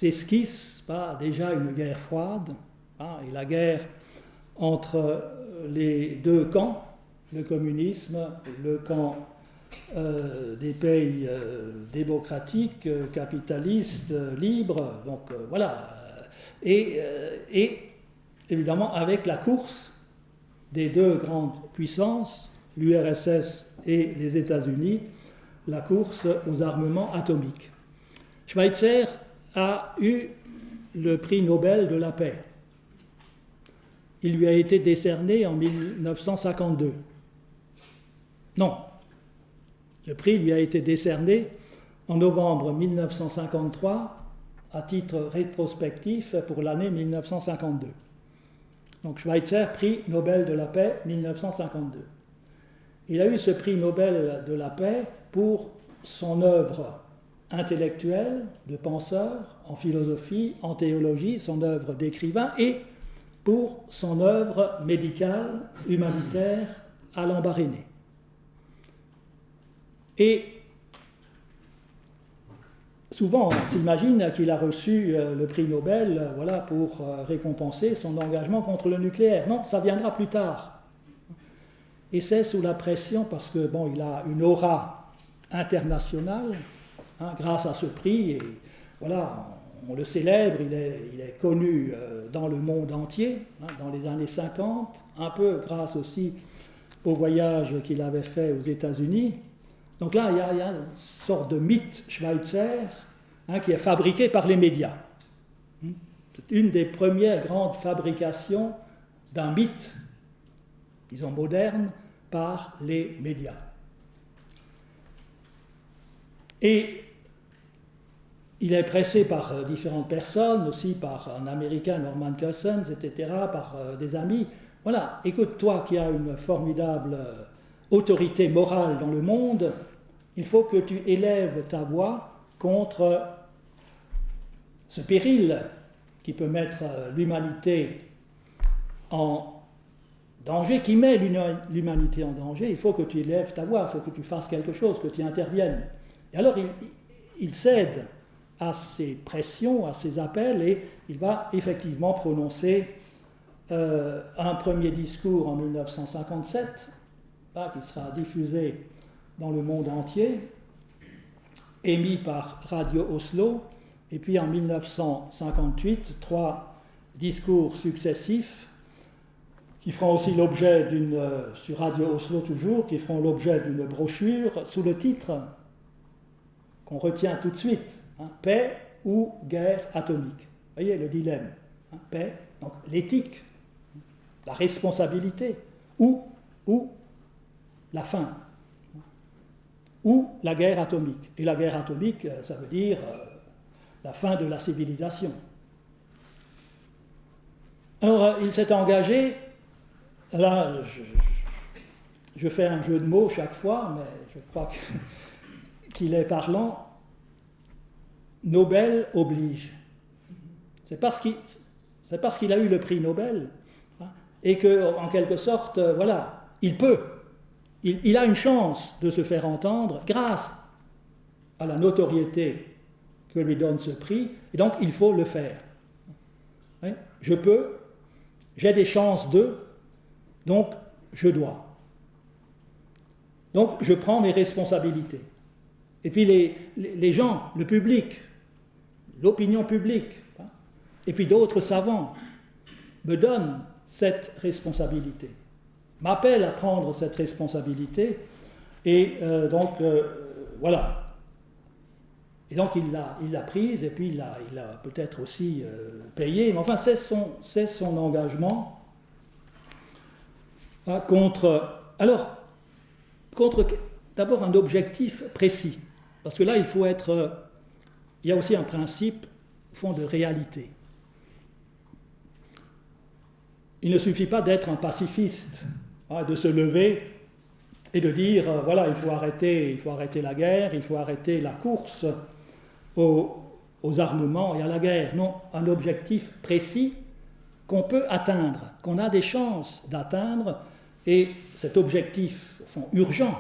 s'esquisse déjà une guerre froide, et la guerre entre les deux camps, le communisme, le camp des pays démocratiques, capitalistes, libres, donc voilà, et évidemment avec la course des deux grandes puissances, l'URSS et les États-Unis, la course aux armements atomiques. Schweitzer a eu le prix Nobel de la paix. Il lui a été décerné en 1952. Non, le prix lui a été décerné en novembre 1953 à titre rétrospectif pour l'année 1952. Donc Schweitzer, prix Nobel de la paix 1952. Il a eu ce prix Nobel de la paix pour son œuvre intellectuelle de penseur en philosophie, en théologie, son œuvre d'écrivain, et pour son œuvre médicale, humanitaire à Lambaréné. Et souvent, on s'imagine qu'il a reçu le prix Nobel pour récompenser son engagement contre le nucléaire. Non, ça viendra plus tard. Et c'est sous la pression, parce que il a une aura internationale, grâce à ce prix, et voilà, on le célèbre, il est connu dans le monde entier, dans les années 50, un peu grâce aussi au voyage qu'il avait fait aux États-Unis. Donc là, il y a une sorte de mythe Schweitzer qui est fabriqué par les médias. C'est une des premières grandes fabrications d'un mythe, disons moderne, par les médias. Et il est pressé par différentes personnes, aussi par un Américain, Norman Cousins, etc., par des amis. Voilà, écoute, toi qui as une formidable autorité morale dans le monde, il faut que tu élèves ta voix contre ce péril qui peut mettre l'humanité en danger, qui met l'humanité en danger. Il faut que tu élèves ta voix, il faut que tu fasses quelque chose, que tu interviennes. Et alors il cède à ces pressions, à ces appels, et il va effectivement prononcer un premier discours en 1957, qui sera diffusé dans le monde entier, émis par Radio Oslo, et puis en 1958, 3 discours successifs qui feront aussi l'objet sur Radio Oslo toujours, qui feront l'objet d'une brochure sous le titre qu'on retient tout de suite, Paix ou guerre atomique. Vous voyez le dilemme. paix, donc l'éthique, la responsabilité, ou la fin, ou la guerre atomique. Et la guerre atomique, ça veut dire la fin de la civilisation. Alors, il s'est engagé, là, je fais un jeu de mots chaque fois, mais je crois qu'il est parlant. Nobel oblige. C'est parce qu'il a eu le prix Nobel, hein, et qu'en quelque sorte, voilà, il peut. Il a une chance de se faire entendre grâce à la notoriété que lui donne ce prix, et donc il faut le faire. Hein, je peux, j'ai des chances donc je dois. Donc je prends mes responsabilités. Et puis les gens, le public, l'opinion publique, hein, et puis d'autres savants me donnent cette responsabilité, m'appellent à prendre cette responsabilité, et voilà. Et donc il l'a prise, et puis il l'a peut-être aussi payée, mais enfin c'est son engagement, hein, contre d'abord un objectif précis, parce que là il y a aussi un principe au fond de réalité. Il ne suffit pas d'être un pacifiste, hein, de se lever et de dire voilà, il faut arrêter la guerre, il faut arrêter la course aux armements et à la guerre. Non, un objectif précis qu'on peut atteindre, qu'on a des chances d'atteindre, et cet objectif au fond urgent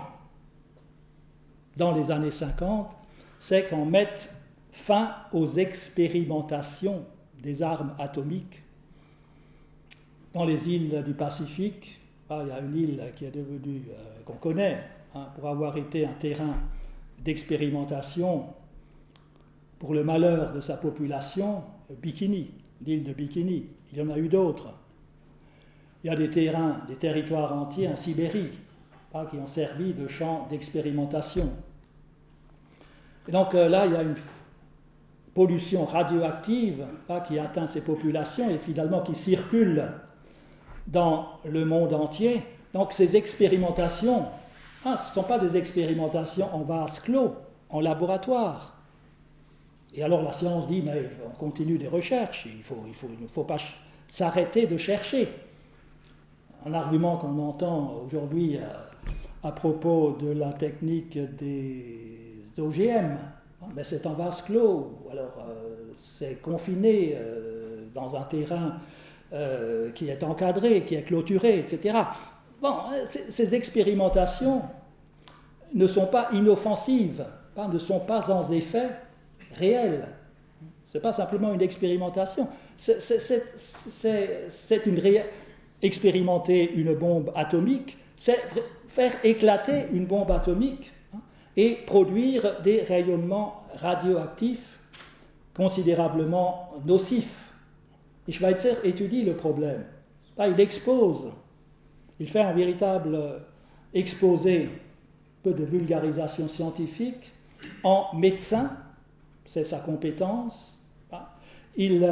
dans les années 50, c'est qu'on mette fin aux expérimentations des armes atomiques dans les îles du Pacifique. Il y a une île qui est devenue, qu'on connaît, hein, pour avoir été un terrain d'expérimentation pour le malheur de sa population, Bikini, l'île de Bikini. Il y en a eu d'autres. Il y a des territoires entiers en Sibérie, hein, qui ont servi de champ d'expérimentation. Et donc là, il y a une pollution radioactive, hein, qui atteint ces populations et finalement qui circule dans le monde entier. Donc ces expérimentations, ce ne sont pas des expérimentations en vase clos, en laboratoire. Et alors la science dit, mais on continue des recherches, il ne faut pas s'arrêter de chercher. Un argument qu'on entend aujourd'hui à propos de la technique des OGM, mais c'est un vase clos, alors c'est confiné dans un terrain qui est encadré, qui est clôturé, etc. Bon, ces expérimentations ne sont pas inoffensives, ne sont pas sans effet réel. Ce n'est pas simplement une expérimentation. Expérimenter une bombe atomique, c'est faire éclater une bombe atomique, hein, et produire des rayonnements radioactifs considérablement nocifs. Et Schweitzer étudie le problème. Là, il expose, il fait un véritable exposé, peu de vulgarisation scientifique, en médecin, c'est sa compétence. Il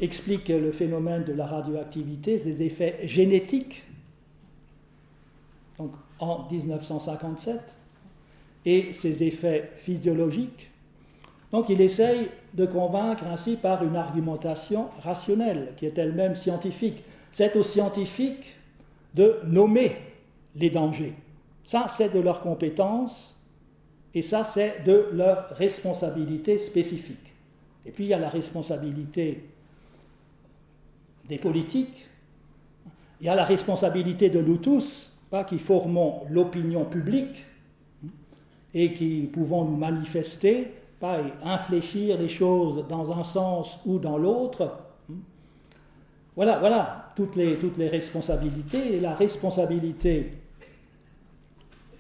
explique le phénomène de la radioactivité, ses effets génétiques, donc en 1957, et ses effets physiologiques. Donc il essaye de convaincre ainsi par une argumentation rationnelle, qui est elle-même scientifique. C'est aux scientifiques de nommer les dangers. Ça, c'est de leur compétence, et ça, c'est de leur responsabilité spécifique. Et puis il y a la responsabilité des politiques, il y a la responsabilité de nous tous, qui formons l'opinion publique et qui pouvons nous manifester, et infléchir les choses dans un sens ou dans l'autre. Voilà toutes les responsabilités, et la responsabilité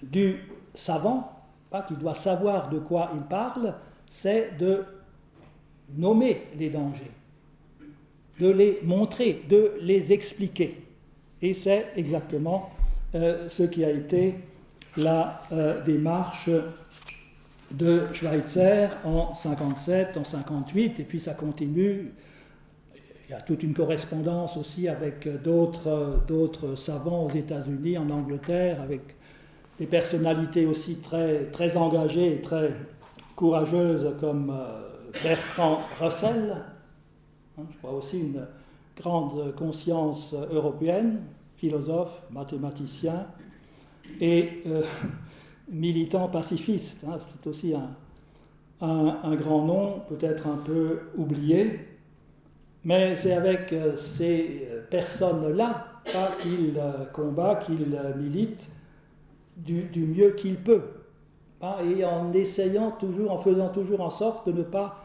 du savant, qui doit savoir de quoi il parle, c'est de nommer les dangers, de les montrer, de les expliquer. Et c'est exactement ce qui a été la démarche de Schweitzer en 57, en 58, et puis ça continue. il y a toute une correspondance aussi avec d'autres savants aux États-Unis, en Angleterre, avec des personnalités aussi très, très engagées et très courageuses comme Bertrand Russell, je crois aussi une grande conscience européenne, philosophe, mathématicien et militant pacifiste. C'est aussi un grand nom, peut-être un peu oublié, mais c'est avec ces personnes-là qu'il combat, qu'il milite du mieux qu'il peut, et en essayant toujours, en faisant toujours en sorte de ne pas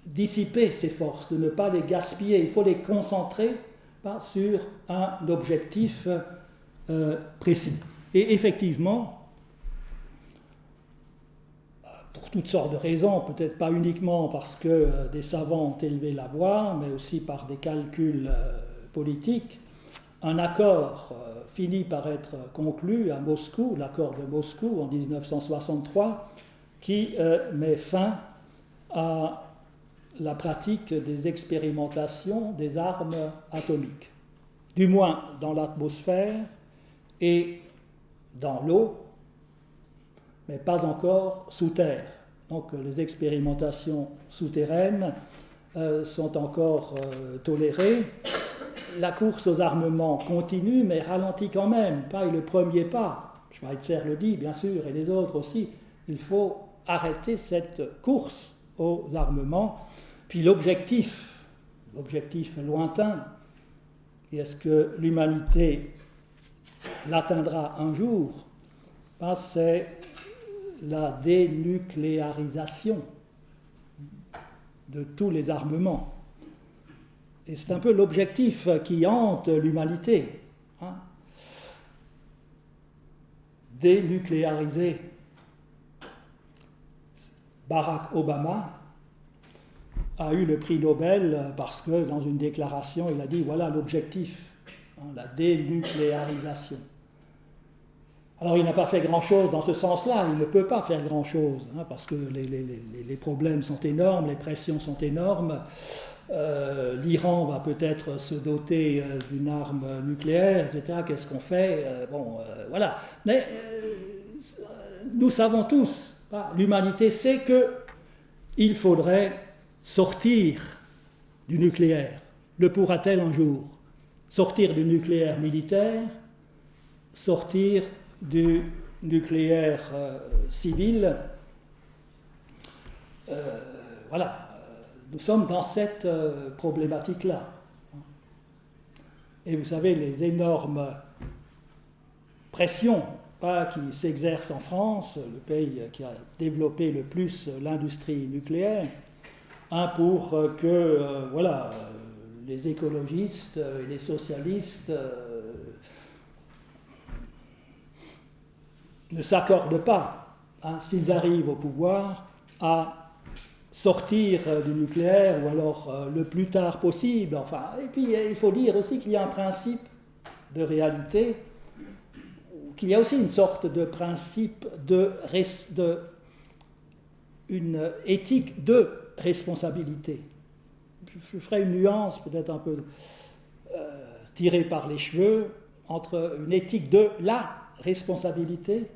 dissiper ses forces, de ne pas les gaspiller. Il faut les concentrer sur un objectif précis. Et effectivement, pour toutes sortes de raisons, peut-être pas uniquement parce que des savants ont élevé la voix, mais aussi par des calculs politiques, un accord finit par être conclu à Moscou, l'accord de Moscou en 1963, qui met fin à la pratique des expérimentations des armes atomiques, du moins dans l'atmosphère et dans l'eau, mais pas encore sous terre. Donc les expérimentations souterraines sont encore tolérées. La course aux armements continue, mais ralentit quand même, pas le premier pas. Schweitzer le dit, bien sûr, et les autres aussi. Il faut arrêter cette course aux armements. Puis l'objectif lointain, et est-ce que l'humanité l'atteindra un jour, c'est la dénucléarisation de tous les armements. Et c'est un peu l'objectif qui hante l'humanité. Dénucléariser. Barack Obama a eu le prix Nobel parce que dans une déclaration, il a dit voilà l'objectif, la dénucléarisation. Alors il n'a pas fait grand-chose dans ce sens-là, il ne peut pas faire grand-chose, parce que les problèmes sont énormes, les pressions sont énormes. L'Iran va peut-être se doter d'une arme nucléaire, etc. Qu'est-ce qu'on fait voilà. Mais nous savons tous, l'humanité sait qu'il faudrait sortir du nucléaire. Le pourra-t-elle un jour? Sortir du nucléaire militaire, sortir du nucléaire civil. Voilà. Nous sommes dans cette problématique-là. Et vous savez, les énormes pressions qui s'exercent en France, le pays qui a développé le plus l'industrie nucléaire, pour que les écologistes et les socialistes ne s'accordent pas, s'ils arrivent au pouvoir, à sortir du nucléaire, ou alors le plus tard possible. Et puis il faut dire aussi qu'il y a un principe de réalité, qu'il y a aussi une sorte de principe une éthique de responsabilité. Je ferai une nuance peut-être un peu tirée par les cheveux entre une éthique de la responsabilité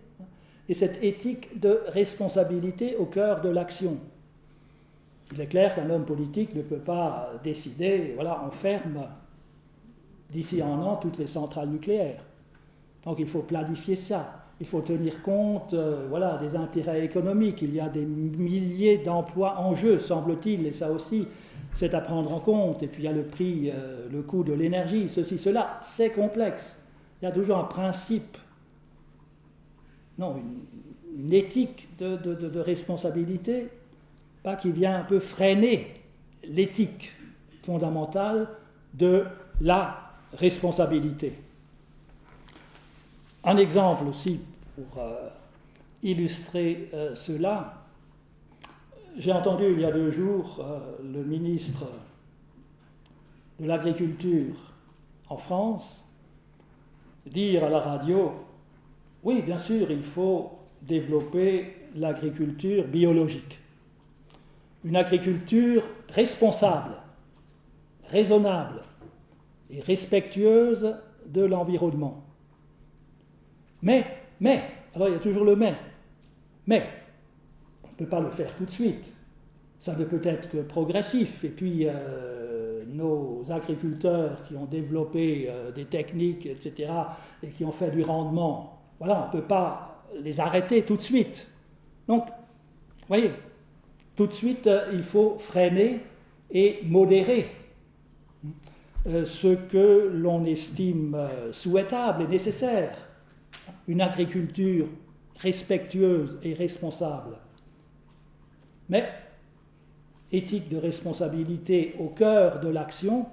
et cette éthique de responsabilité au cœur de l'action. Il est clair qu'un homme politique ne peut pas décider, on ferme d'ici un an toutes les centrales nucléaires. Donc il faut planifier ça. Il faut tenir compte des intérêts économiques. Il y a des milliers d'emplois en jeu, semble-t-il, et ça aussi, c'est à prendre en compte. Et puis il y a le prix, le coût de l'énergie, ceci, cela, c'est complexe. Il y a toujours un principe, une éthique de responsabilité, qui vient un peu freiner l'éthique fondamentale de la responsabilité. Un exemple aussi pour illustrer cela, j'ai entendu il y a 2 jours le ministre de l'Agriculture en France dire à la radio « Oui, bien sûr, il faut développer l'agriculture biologique. Une agriculture responsable. raisonnable et respectueuse de l'environnement. Mais, alors il y a toujours le mais on ne peut pas le faire tout de suite. Ça ne peut être que progressif. Et puis, nos agriculteurs qui ont développé des techniques, etc., et qui ont fait du rendement, voilà, on ne peut pas les arrêter tout de suite. Donc, vous voyez, tout de suite, il faut freiner et modérer ce que l'on estime souhaitable et nécessaire. Une agriculture respectueuse et responsable. Mais éthique de responsabilité au cœur de l'action,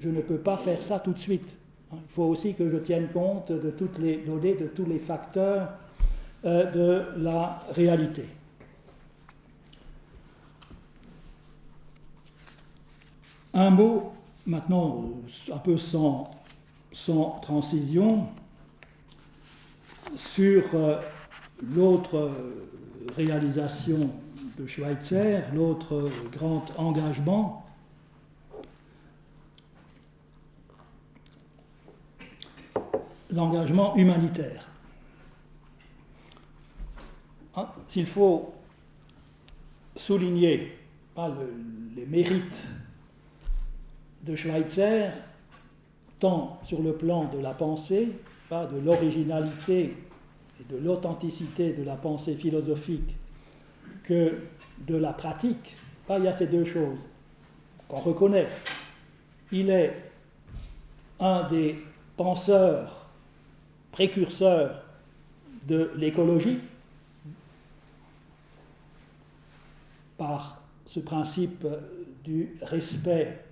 je ne peux pas faire ça tout de suite. Il faut aussi que je tienne compte de toutes les données, de tous les facteurs de la réalité. Un mot, maintenant, un peu sans transition, sur l'autre réalisation de Schweitzer, l'autre grand engagement, l'engagement humanitaire. S'il faut souligner les mérites de Schweitzer, tant sur le plan de la pensée, de l'originalité et de l'authenticité de la pensée philosophique, que de la pratique, il y a ces deux choses qu'on reconnaît. Il est un des penseurs précurseurs de l'écologie, par ce principe du respect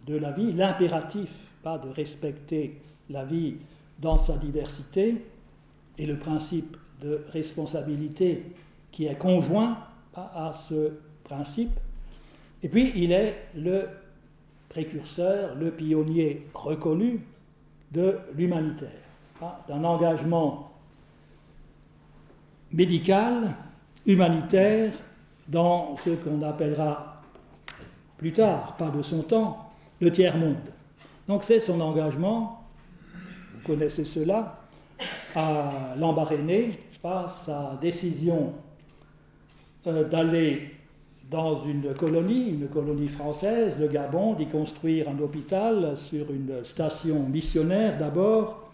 de la vie, l'impératif de respecter la vie dans sa diversité, et le principe de responsabilité qui est conjoint à ce principe. Et puis il est le précurseur, le pionnier reconnu de l'humanitaire, d'un engagement médical, humanitaire, dans ce qu'on appellera plus tard, pas de son temps, le tiers-monde. Donc c'est son engagement, vous connaissez cela, à Lambaréné, sa décision d'aller dans une colonie française, le Gabon, d'y construire un hôpital sur une station missionnaire d'abord.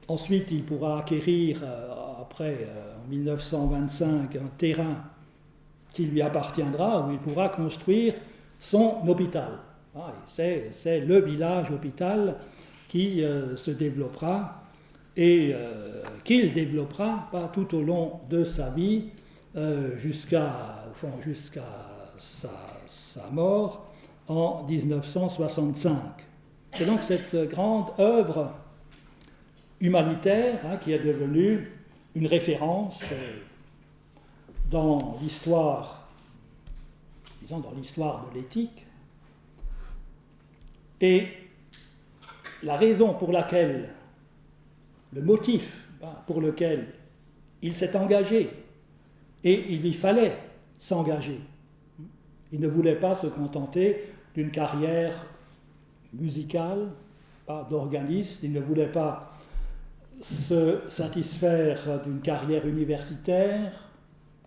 Ensuite, il pourra acquérir, après, en 1925, un terrain qui lui appartiendra, où il pourra construire son hôpital. C'est le village hôpital qui se développera et qu'il développera tout au long de sa vie jusqu'à sa mort en 1965. C'est donc cette grande œuvre humanitaire qui est devenue une référence dans l'histoire, dans l'histoire de l'éthique. Et la raison pour laquelle, le motif pour lequel il s'est engagé, et il lui fallait s'engager. Il ne voulait pas se contenter d'une carrière musicale, pas d'organiste, il ne voulait pas se satisfaire d'une carrière universitaire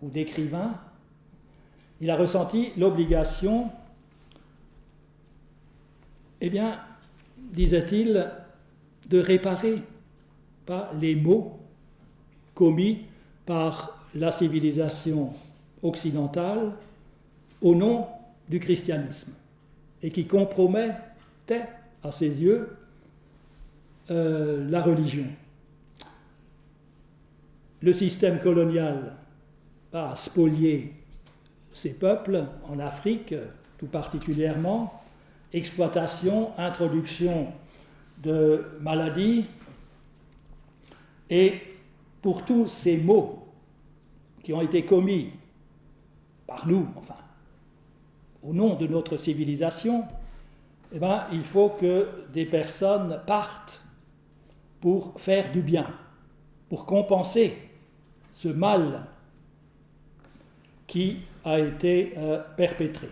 ou d'écrivain. Il a ressenti l'obligation, disait-il, de réparer les maux commis par la civilisation occidentale au nom du christianisme et qui compromettait à ses yeux la religion. Le système colonial a spolié ces peuples en Afrique tout particulièrement, exploitation, introduction de maladies, et pour tous ces maux qui ont été commis par nous, au nom de notre civilisation, il faut que des personnes partent pour faire du bien, pour compenser ce mal qui a été perpétré.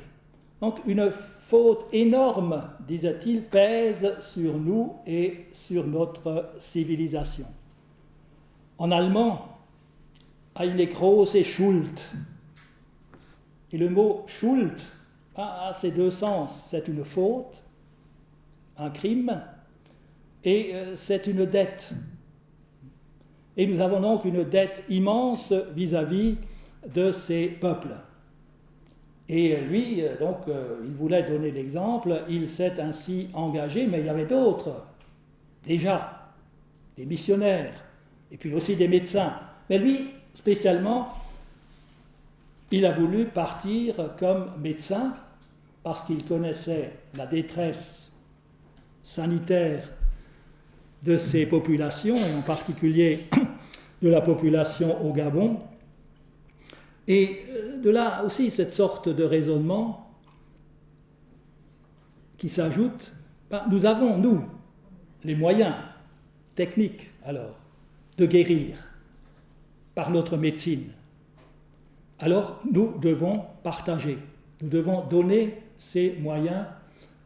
Donc une faute énorme, disait-il, pèse sur nous et sur notre civilisation. En allemand, eine große Schuld. Et le mot Schuld a ces deux sens. C'est une faute, un crime, et c'est une dette. Et nous avons donc une dette immense vis-à-vis de ces peuples. Et lui, donc, il voulait donner l'exemple, il s'est ainsi engagé, mais il y avait d'autres, déjà, des missionnaires, et puis aussi des médecins. Mais lui, spécialement, il a voulu partir comme médecin parce qu'il connaissait la détresse sanitaire de ces populations, et en particulier de la population au Gabon. Et de là aussi cette sorte de raisonnement qui s'ajoute, nous avons, nous, les moyens techniques, alors, de guérir par notre médecine. Alors, nous devons partager, nous devons donner ces moyens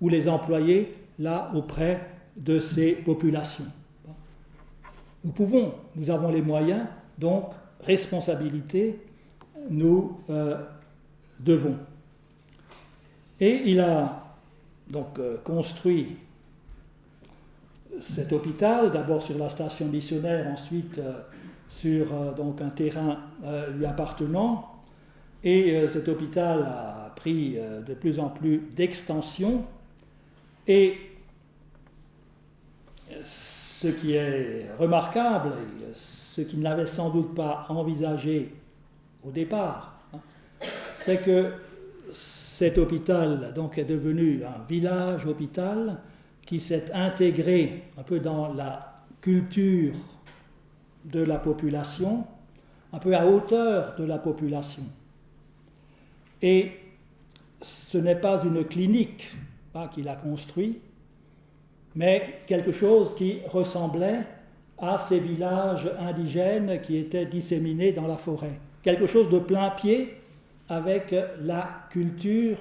ou les employer là auprès de ces populations. Nous avons les moyens, donc responsabilité, nous devons. Et il a donc construit cet hôpital, d'abord sur la station missionnaire, ensuite sur donc un terrain lui appartenant. Et cet hôpital a pris de plus en plus d'extension. Et ce qui est remarquable, et ce qu'il n'avait sans doute pas envisagé au départ, c'est que cet hôpital donc, est devenu un village hôpital qui s'est intégré un peu dans la culture de la population, un peu à hauteur de la population. Et ce n'est pas une clinique qu'il a construit, mais quelque chose qui ressemblait à ces villages indigènes qui étaient disséminés dans la forêt. Quelque chose de plein pied avec la culture,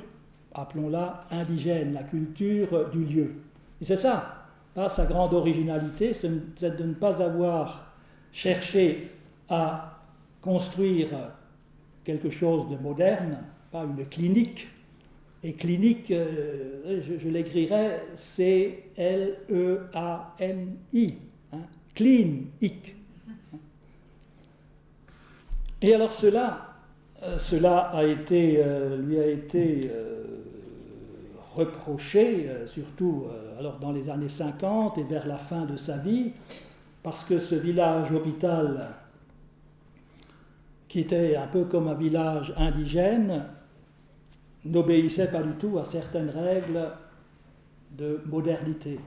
appelons-la indigène, la culture du lieu. Et c'est ça, sa grande originalité, c'est de ne pas avoir cherché à construire quelque chose de moderne, pas une clinique. Et clinique, je l'écrirais C-L-E-A-N-I, clinique. Et alors cela lui a été reproché, surtout alors dans les années 50 et vers la fin de sa vie, parce que ce village hôpital, qui était un peu comme un village indigène, n'obéissait pas du tout à certaines règles de modernité,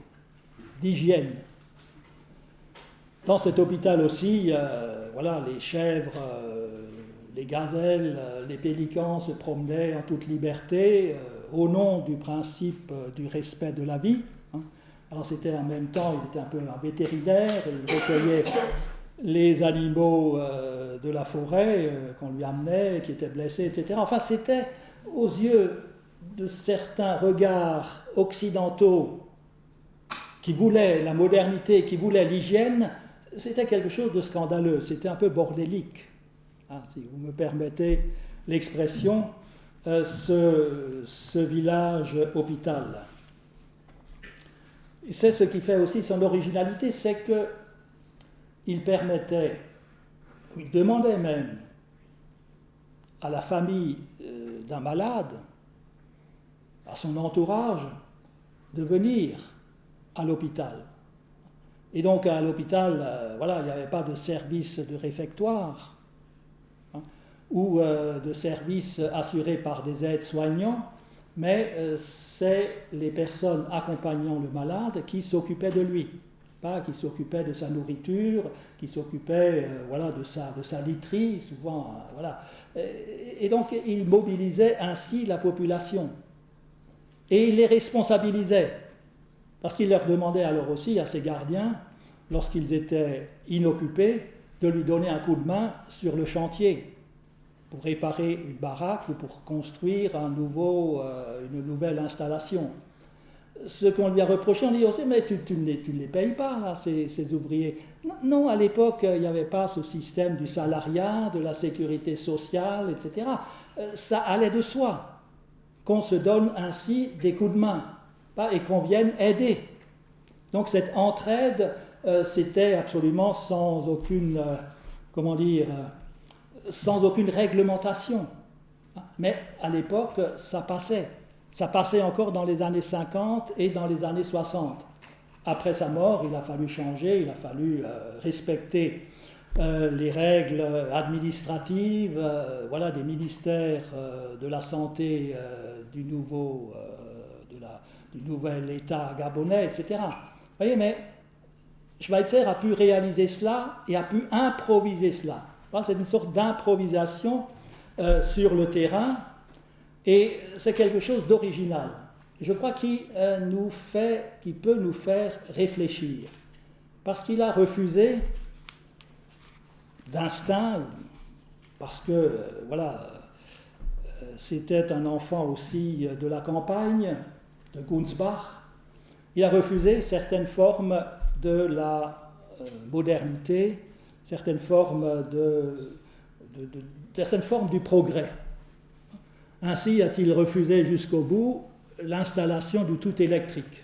d'hygiène. Dans cet hôpital aussi, les chèvres, les gazelles, les pélicans se promenaient en toute liberté au nom du principe du respect de la vie. Alors c'était en même temps, il était un peu un vétérinaire, il recueillait les animaux de la forêt qu'on lui amenait, qui étaient blessés, etc. Enfin, c'était aux yeux de certains regards occidentaux qui voulaient la modernité, qui voulaient l'hygiène, c'était quelque chose de scandaleux, c'était un peu bordélique, si vous me permettez l'expression, ce village hôpital. Et c'est ce qui fait aussi son originalité, c'est qu'il permettait, il demandait même à la famille d'un malade, à son entourage, de venir à l'hôpital. Et donc à l'hôpital, il n'y avait pas de service de réfectoire ou de service assuré par des aides-soignants, mais c'est les personnes accompagnant le malade qui s'occupaient de lui, qui s'occupaient de sa nourriture, qui s'occupaient de sa literie, souvent. Et donc il mobilisait ainsi la population. Et il les responsabilisait, parce qu'il leur demandait alors aussi à ses gardiens, lorsqu'ils étaient inoccupés, de lui donner un coup de main sur le chantier. pour réparer une baraque ou pour construire une nouvelle installation. Ce qu'on lui a reproché, on dit aussi, mais tu ne les payes pas, là, ces ouvriers. Non, à l'époque, il n'y avait pas ce système du salariat, de la sécurité sociale, etc. Ça allait de soi qu'on se donne ainsi des coups de main et qu'on vienne aider. Donc cette entraide, c'était absolument sans aucune, sans aucune réglementation. Mais à l'époque, ça passait. Ça passait encore dans les années 50 et dans les années 60. Après sa mort, il a fallu changer, il a fallu respecter les règles administratives, des ministères de la santé du nouvel État gabonais, etc. Vous voyez, mais Schweitzer a pu réaliser cela et a pu improviser cela. C'est une sorte d'improvisation sur le terrain. Et c'est quelque chose d'original. Je crois qu'il peut nous faire réfléchir. Parce qu'il a refusé d'instinct, parce que, c'était un enfant aussi de la campagne, de Gunsbach. Il a refusé certaines formes de la modernité, certaines formes du progrès. Ainsi a-t-il refusé jusqu'au bout l'installation du tout électrique.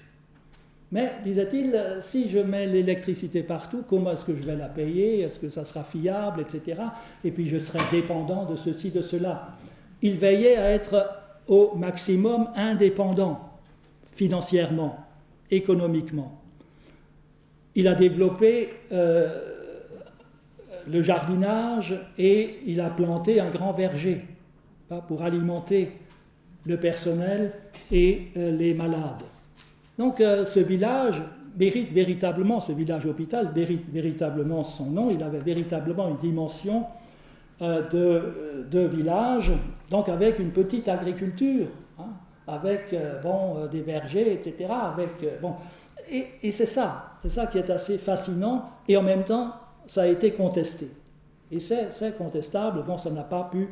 Mais, disait-il, si je mets l'électricité partout, comment est-ce que je vais la payer? Est-ce que ça sera fiable, etc. Et puis je serai dépendant de ceci, de cela. Il veillait à être au maximum indépendant, financièrement, économiquement. Il a développé le jardinage et il a planté un grand verger pour alimenter le personnel et les malades. Donc ce village mérite véritablement, ce village hôpital mérite véritablement son nom, il avait véritablement une dimension de village, donc avec une petite agriculture, avec des vergers, etc. Et c'est ça qui est assez fascinant, et en même temps, ça a été contesté. Et c'est contestable, ça n'a pas pu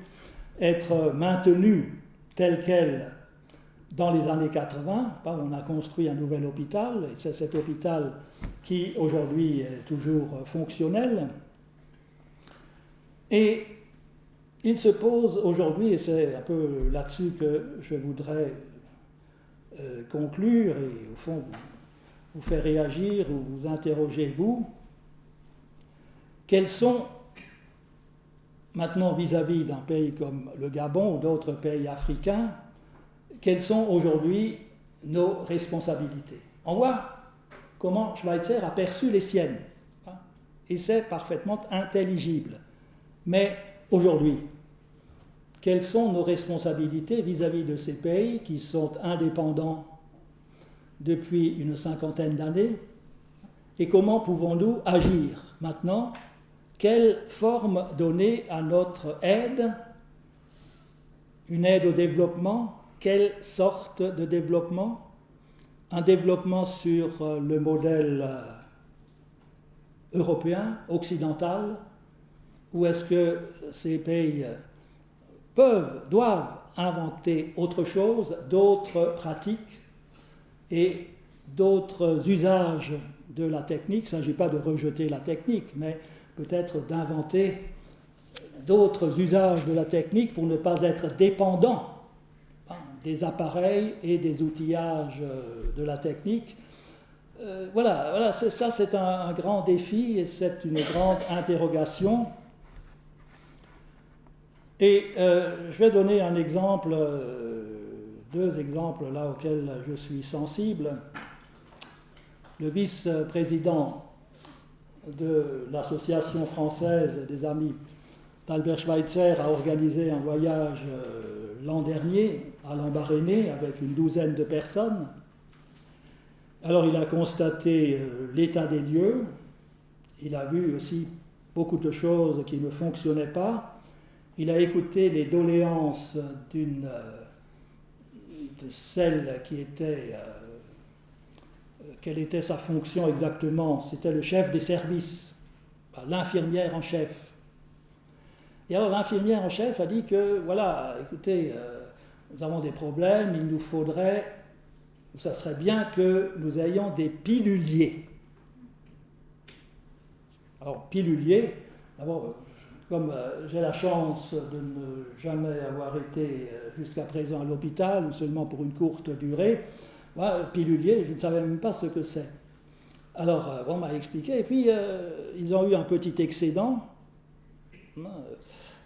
être maintenu tel quel dans les années 80. On a construit un nouvel hôpital, et c'est cet hôpital qui aujourd'hui est toujours fonctionnel. Et il se pose aujourd'hui, et c'est un peu là-dessus que je voudrais conclure, et au fond vous faire réagir ou vous interroger vous, quels sont maintenant vis-à-vis d'un pays comme le Gabon ou d'autres pays africains, quelles sont aujourd'hui nos responsabilités? On voit comment Schweitzer a perçu les siennes, et c'est parfaitement intelligible. Mais aujourd'hui, quelles sont nos responsabilités vis-à-vis de ces pays qui sont indépendants depuis une cinquantaine d'années, et comment pouvons-nous agir maintenant? Quelle forme donner à notre aide? Une aide au développement? Quelle sorte de développement? Un développement sur le modèle européen, occidental? Ou est-ce que ces pays doivent inventer autre chose, d'autres pratiques et d'autres usages de la technique? Il ne s'agit pas de rejeter la technique, mais peut-être d'inventer d'autres usages de la technique pour ne pas être dépendant des appareils et des outillages de la technique. Ça c'est un grand défi et c'est une grande interrogation. Et je vais donner un exemple, deux exemples là auxquels je suis sensible. Le vice-président de l'Association française des amis d'Albert Schweitzer a organisé un voyage l'an dernier à Lambaréné avec une douzaine de personnes. Alors il a constaté l'état des lieux, il a vu aussi beaucoup de choses qui ne fonctionnaient pas, il a écouté les doléances de celle qui était... quelle était sa fonction exactement? C'était le chef des services, l'infirmière en chef. Et alors l'infirmière en chef a dit que, voilà, écoutez, nous avons des problèmes, il nous faudrait, ça serait bien que nous ayons des piluliers. Alors, piluliers, d'abord, comme j'ai la chance de ne jamais avoir été jusqu'à présent à l'hôpital, ou seulement pour une courte durée, pilulier, je ne savais même pas ce que c'est. Alors, on m'a expliqué, et puis ils ont eu un petit excédent.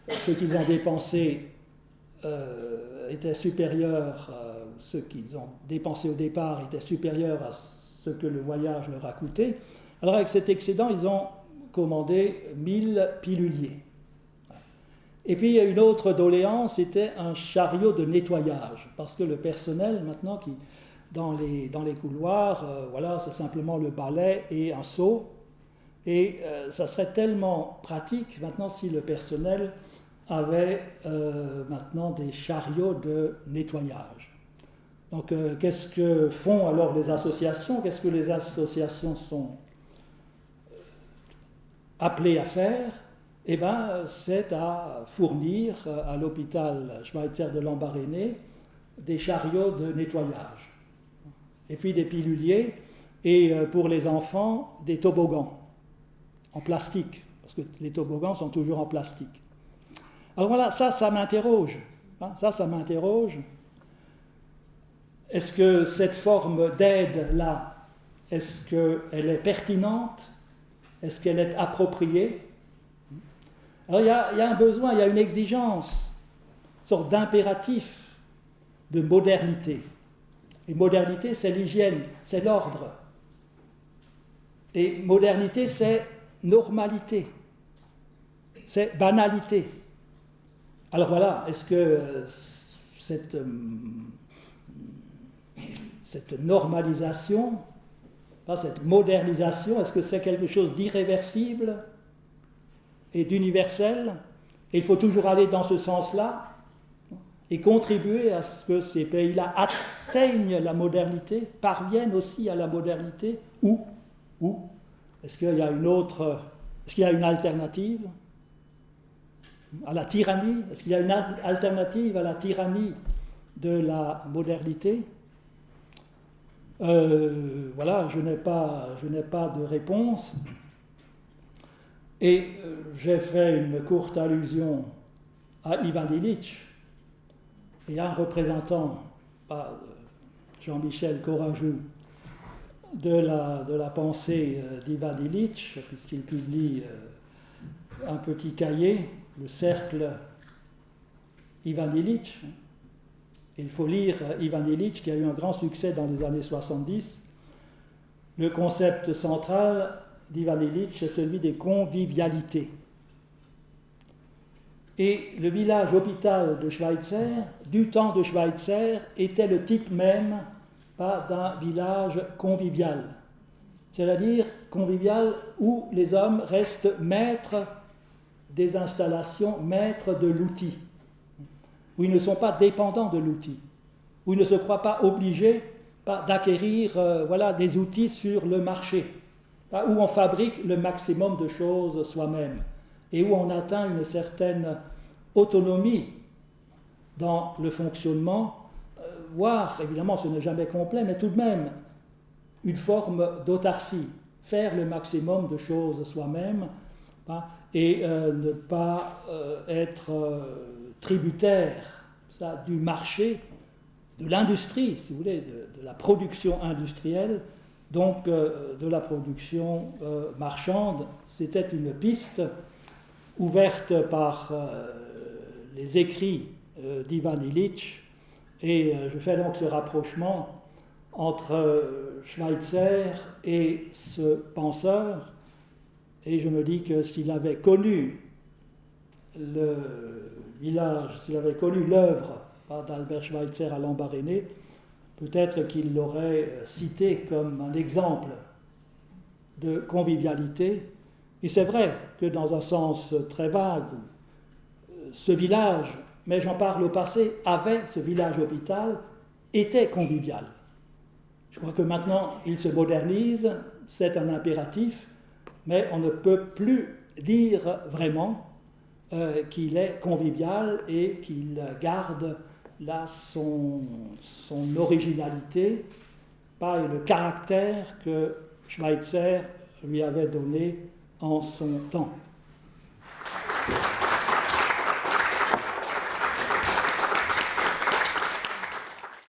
Ce qu'ils ont dépensé était supérieur, ce qu'ils ont dépensé au départ était supérieur à ce que le voyage leur a coûté. Alors, avec cet excédent, ils ont commandé 1000 piluliers. Et puis, il y a une autre doléance, c'était un chariot de nettoyage, parce que le personnel, maintenant, qui dans les couloirs, voilà, c'est simplement le balai et un seau, et ça serait tellement pratique, maintenant, si le personnel avait maintenant des chariots de nettoyage. Donc, qu'est-ce que font alors les associations? Qu'est-ce que les associations sont appelées à faire? Eh bien, c'est à fournir à l'hôpital Schweitzer de Lambaréné des chariots de nettoyage. Et puis des piluliers, et pour les enfants, des toboggans en plastique, parce que les toboggans sont toujours en plastique. Alors voilà, ça m'interroge. Ça m'interroge. Est-ce que cette forme d'aide-là, est-ce qu'elle est pertinente? Est-ce qu'elle est appropriée? Alors il y a un besoin, il y a une exigence, une sorte d'impératif de modernité. Et modernité, c'est l'hygiène, c'est l'ordre. Et modernité, c'est normalité, c'est banalité. Alors voilà, est-ce que cette normalisation, cette modernisation, est-ce que c'est quelque chose d'irréversible et d'universel? Et il faut toujours aller dans ce sens-là et contribuer à ce que ces pays-là atteignent la modernité, parviennent aussi à la modernité, ou est-ce qu'il y a est-ce qu'il y a une alternative à la tyrannie? Est-ce qu'il y a une alternative à la tyrannie de la modernité? Voilà, je n'ai pas de réponse. Et j'ai fait une courte allusion à Ivan Illich et à un représentant, Jean-Michel Corajou, de la pensée d'Ivan Illich, puisqu'il publie un petit cahier, le cercle Ivan Illich. Il faut lire Ivan Illich, qui a eu un grand succès dans les années 70. Le concept central d'Ivan Illich, c'est celui des convivialités. Et le village hôpital de Schweitzer, du temps de Schweitzer, était le type même d'un village convivial. C'est-à-dire convivial où les hommes restent maîtres des installations, maîtres de l'outil, où ils ne sont pas dépendants de l'outil, où ils ne se croient pas obligés d'acquérir des outils sur le marché, où on fabrique le maximum de choses soi-même et où on atteint une certaine autonomie dans le fonctionnement, voire, évidemment, ce n'est jamais complet, mais tout de même, une forme d'autarcie, faire le maximum de choses soi-même, et ne pas être tributaire du marché, de l'industrie, si vous voulez, de la production industrielle, donc de la production marchande. C'était une piste ouverte par les écrits d'Ivan Illich, et je fais donc ce rapprochement entre Schweitzer et ce penseur, et je me dis que s'il avait connu le village, s'il avait connu l'œuvre d'Albert Schweitzer à Lambaréné, peut-être qu'il l'aurait cité comme un exemple de convivialité. Et c'est vrai que dans un sens très vague, ce village, mais j'en parle au passé, ce village hôpital, était convivial. Je crois que maintenant, il se modernise, c'est un impératif, mais on ne peut plus dire vraiment qu'il est convivial et qu'il garde là son originalité par le caractère que Schweitzer lui avait donné en son temps.